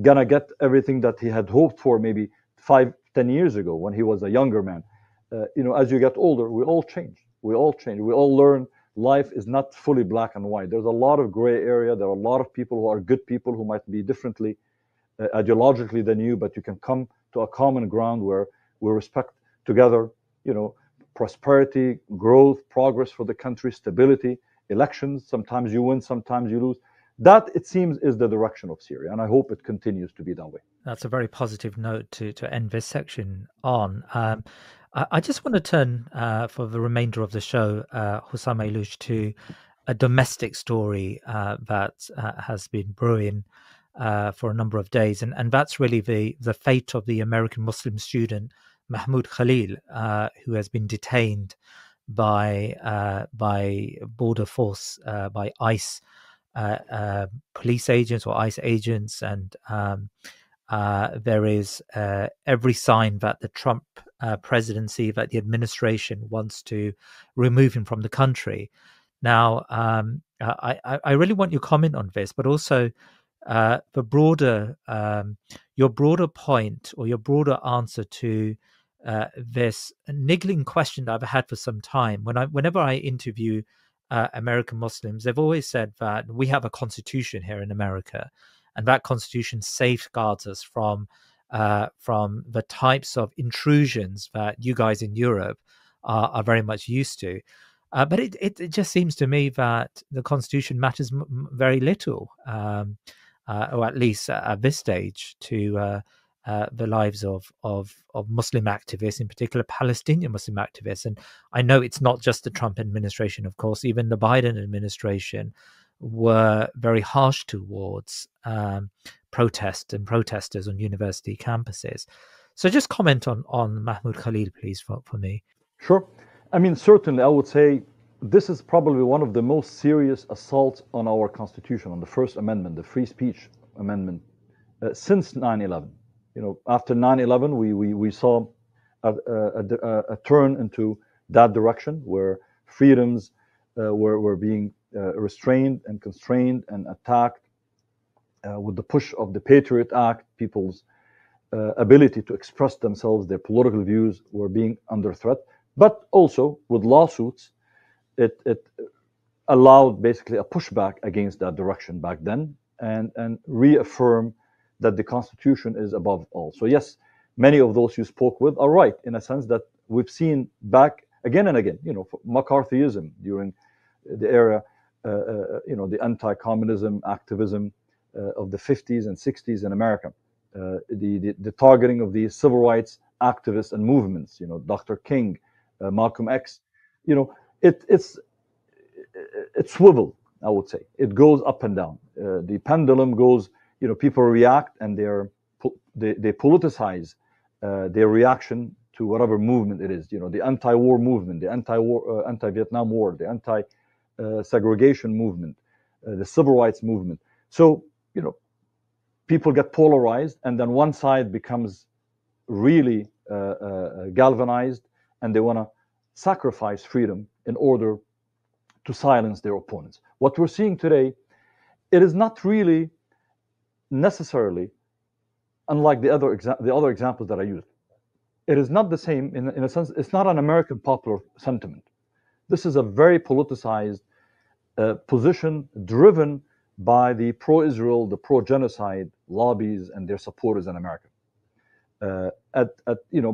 gonna get everything that he had hoped for maybe 5-10 years ago when he was a younger man. As you get older, we all change. We all learn life is not fully black and white. There's a lot of gray area. There are a lot of people who are good people who might be differently ideologically than you, but you can come to a common ground where we respect together, prosperity, growth, progress for the country, stability, elections. Sometimes you win, sometimes you lose. That, it seems, is the direction of Syria, and I hope it continues to be that way. That's a very positive note to end this section on. I just want to turn for the remainder of the show, Hussam Ayloush, to a domestic story that has been brewing for a number of days, and that's really the fate of the American Muslim student Mahmoud Khalil, who has been detained by border force, by ICE police agents or ICE agents, and there is every sign that the Trump presidency, that the administration wants to remove him from the country. Now, I really want your comment on this, but also the broader, your broader point or your broader answer to this niggling question that I've had for some time. Whenever I interview American Muslims, they've always said that we have a constitution here in America, and that constitution safeguards us from the types of intrusions that you guys in Europe are very much used to. But it just seems to me that the constitution matters very little, or at least at this stage, to the lives of Muslim activists, in particular Palestinian Muslim activists. And I know it's not just the Trump administration, of course. Even the Biden administration were very harsh towards protests and protesters on university campuses. So just comment on Mahmoud Khalil, please, for me. Sure. I mean, certainly I would say this is probably one of the most serious assaults on our Constitution, on the First Amendment, the Free Speech Amendment, since 9/11. After 9/11, we saw a turn into that direction where freedoms were being restrained and constrained and attacked. With the push of the Patriot Act, people's ability to express themselves, their political views, were being under threat. But also with lawsuits, it allowed basically a pushback against that direction back then, and reaffirm that the Constitution is above all. So yes, many of those you spoke with are right, in a sense that we've seen back again and again, McCarthyism during the era, the anti-communism activism of the 50s and 60s in America, the targeting of the civil rights activists and movements, Dr. King, Malcolm X, it's swivel, I would say. It goes up and down. The pendulum goes, people react, and they politicize their reaction to whatever movement it is. The anti-war movement, the anti-Vietnam War, the anti-segregation movement, the civil rights movement. So, people get polarized, and then one side becomes really galvanized, and they want to sacrifice freedom in order to silence their opponents. What we're seeing today, it is not really necessarily, unlike the other examples that I used, it is not the same in a sense. It's not an American popular sentiment. This is a very politicized position driven by the pro-Israel, the pro-genocide lobbies and their supporters in America.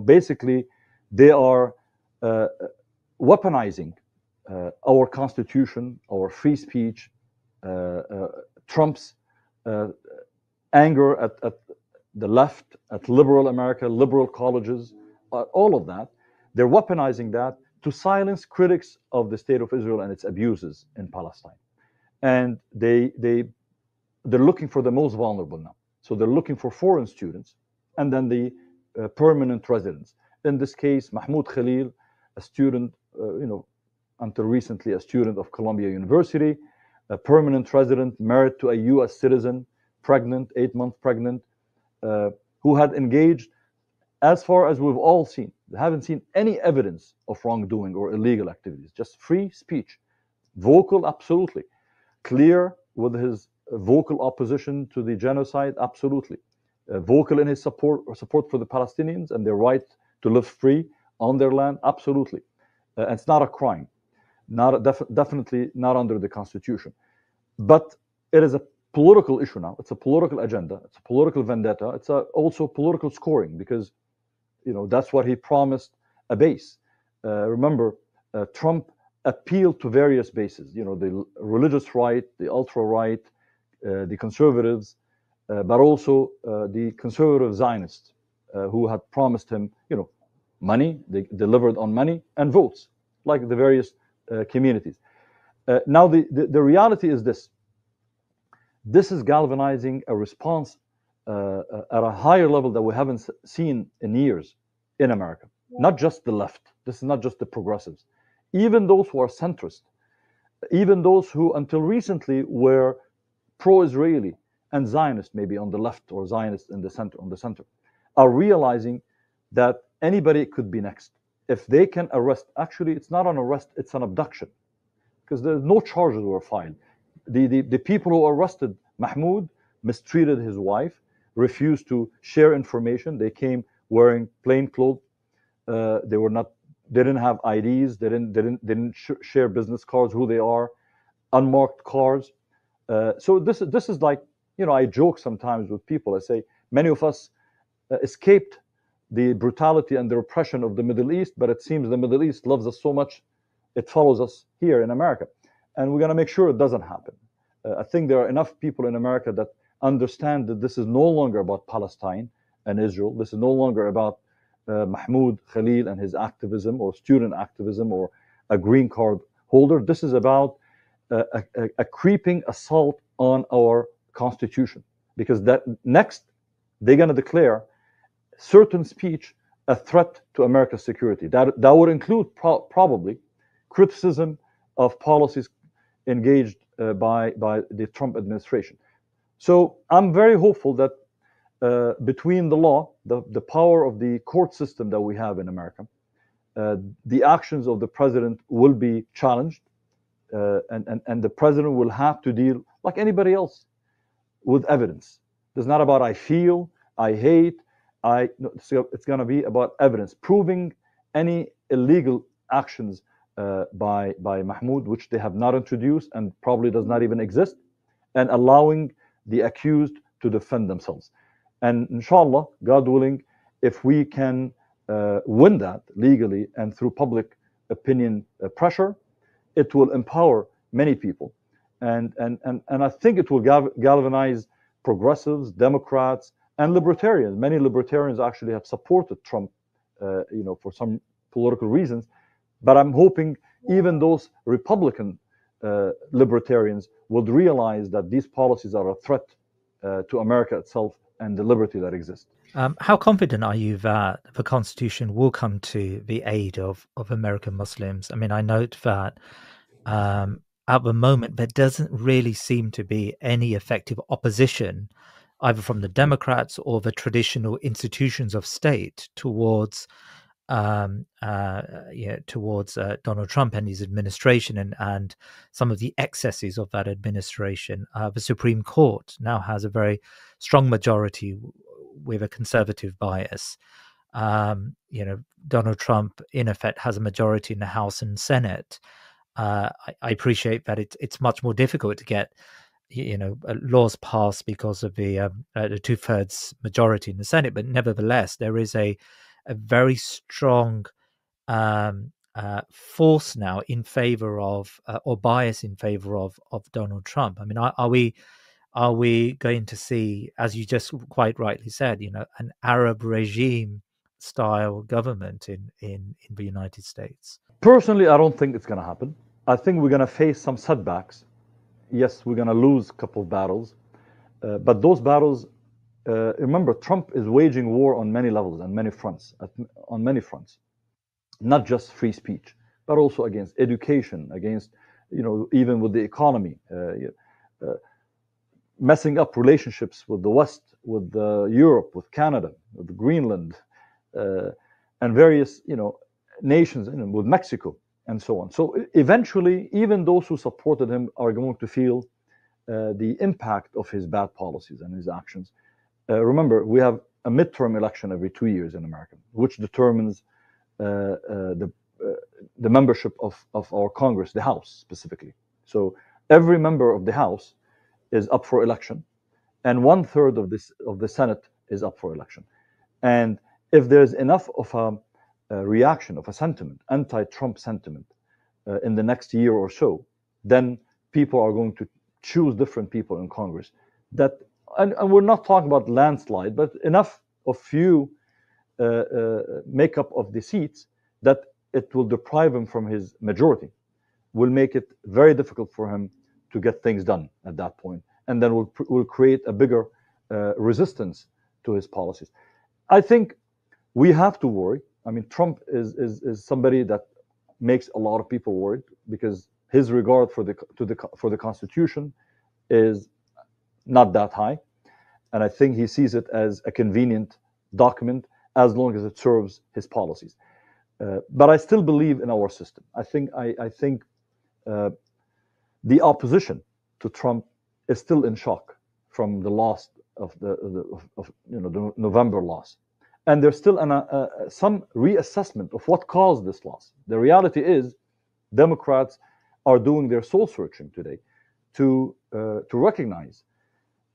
Basically, they are weaponizing our Constitution, our free speech, Trump's anger at the left, at liberal America, liberal colleges, all of that. They're weaponizing that to silence critics of the state of Israel and its abuses in Palestine. And they're looking for the most vulnerable now. So they're looking for foreign students and then the permanent residents. In this case, Mahmoud Khalil, a student, until recently a student of Columbia University, a permanent resident, married to a U.S. citizen, pregnant, 8 months pregnant, who had engaged, as far as we've all seen, they haven't seen any evidence of wrongdoing or illegal activities, just free speech, vocal, absolutely, clear with his vocal opposition to the genocide, absolutely, vocal in his support for the Palestinians and their right to live free on their land, absolutely. It's not a crime, definitely not under the Constitution. But it is a political issue now. It's a political agenda. It's a political vendetta. It's also political scoring because, that's what he promised a base. Remember, Trump appealed to various bases. The religious right, the ultra-right, the conservatives, but also the conservative Zionists who had promised him, money. They delivered on money and votes, like the various communities. Now, the reality is this. This is galvanizing a response at a higher level that we haven't seen in years in America. Not just the left. This is not just the progressives. Even those who are centrist, even those who until recently were pro-Israeli and Zionist, maybe on the left, or Zionist in the center, are realizing that anybody could be next. If they can arrest, actually, it's not an arrest, it's an abduction, because there's no charges were filed. The people who arrested Mahmoud mistreated his wife, refused to share information. They came wearing plain clothes. They didn't have IDs. They didn't share business cards, who they are, unmarked cars. So this is like, I joke sometimes with people. I say many of us escaped the brutality and the repression of the Middle East, but it seems the Middle East loves us so much, it follows us here in America. And we're going to make sure it doesn't happen. I think there are enough people in America that understand that this is no longer about Palestine and Israel. This is no longer about Mahmoud Khalil and his activism or student activism or a green card holder. This is about a creeping assault on our Constitution. Because that next, they're going to declare certain speech a threat to America's security. That would include probably criticism of policies engaged by the Trump administration. So I'm very hopeful that between the law, the power of the court system that we have in America, the actions of the president will be challenged, and the president will have to deal, like anybody else, with evidence. It's not about I feel, I hate, it's going to be about evidence, proving any illegal actions by Mahmoud, which they have not introduced and probably does not even exist, and allowing the accused to defend themselves. And inshallah, God willing, if we can win that legally and through public opinion pressure, it will empower many people. And I think it will galvanize progressives, Democrats, and libertarians. Many libertarians actually have supported Trump, for some political reasons. But I'm hoping even those Republican libertarians would realize that these policies are a threat to America itself and the liberty that exists. How confident are you that the Constitution will come to the aid of American Muslims? I mean, I note that at the moment, there doesn't really seem to be any effective opposition, either from the Democrats or the traditional institutions of state, towards Donald Trump and his administration and some of the excesses of that administration. The Supreme Court now has a very strong majority with a conservative bias. Donald Trump, in effect, has a majority in the House and Senate. I appreciate that it's much more difficult to get laws passed because of the 2/3 majority in the Senate, but nevertheless there is a very strong force now in favor of or bias in favor of Donald Trump. I mean, are we going to see, as you just quite rightly said, an Arab regime style government in the United States? Personally, I don't think it's going to happen. I think we're going to face some setbacks. Yes, we're going to lose a couple of battles, but those battles, remember, Trump is waging war on many levels and many fronts, on many fronts, not just free speech, but also against education, against, even with the economy, messing up relationships with the West, with Europe, with Canada, with Greenland, and various, nations, with Mexico, and so on. So eventually, even those who supported him are going to feel the impact of his bad policies and his actions. Remember, we have a midterm election every 2 years in America, which determines the membership of our Congress, the House specifically. So every member of the House is up for election, and 1/3 of the Senate is up for election. And if there's enough of a reaction, of a sentiment, anti-Trump sentiment, in the next year or so, then people are going to choose different people in Congress. And we're not talking about landslide, but enough of few makeup of the seats that it will deprive him from his majority, will make it very difficult for him to get things done at that point, and then will create a bigger resistance to his policies. I think we have to worry. I mean, Trump is somebody that makes a lot of people worried because his regard for the Constitution is not that high, and I think he sees it as a convenient document as long as it serves his policies. But I still believe in our system. I think the opposition to Trump is still in shock from the loss of the November loss, and there's still some reassessment of what caused this loss. The reality is, Democrats are doing their soul searching today to recognize,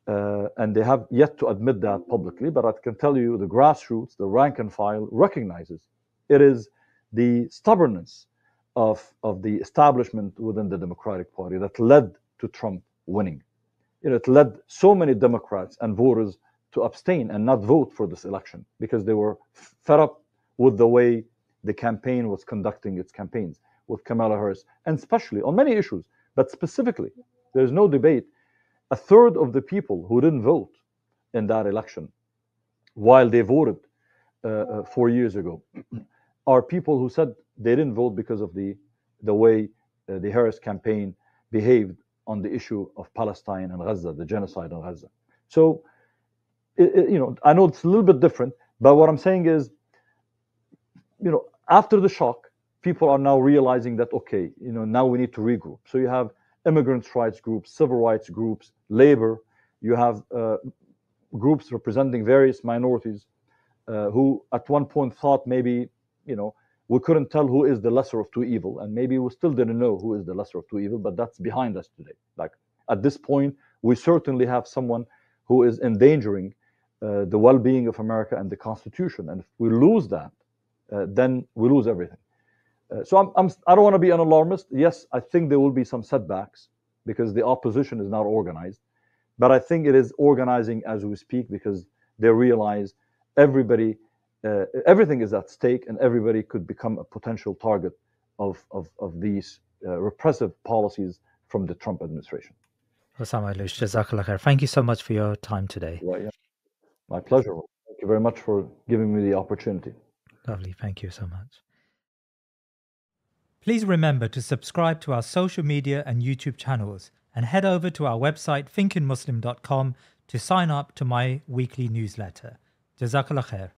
and they have yet to admit that publicly, but I can tell you the grassroots, the rank and file recognizes it is the stubbornness of the establishment within the Democratic Party that led to Trump winning. It led so many Democrats and voters to abstain and not vote for this election because they were fed up with the way the campaign was conducting its campaigns with Kamala Harris, and especially on many issues, but specifically, there's no debate. 1/3 of the people who didn't vote in that election, while they voted 4 years ago, are people who said they didn't vote because of the way the Harris campaign behaved on the issue of Palestine and Gaza, the genocide in Gaza. So, I know it's a little bit different, but what I'm saying is, after the shock, people are now realizing that, okay, now we need to regroup. So you have immigrants' rights groups, civil rights groups, labor. You have groups representing various minorities who at one point thought maybe, we couldn't tell who is the lesser of two evil, and maybe we still didn't know who is the lesser of two evil, but that's behind us today. Like at this point, we certainly have someone who is endangering the well-being of America and the Constitution, and if we lose that, then we lose everything. So I don't want to be an alarmist. Yes, I think there will be some setbacks because the opposition is not organized, but I think it is organizing as we speak because they realize everything is at stake, and everybody could become a potential target of these repressive policies from the Trump administration. Hussam Ayloush, Jazakallah khair. Thank you so much for your time today. Well, yeah. My pleasure. Thank you very much for giving me the opportunity. Lovely. Thank you so much. Please remember to subscribe to our social media and YouTube channels and head over to our website thinkingmuslim.com to sign up to my weekly newsletter. Jazakallah khair.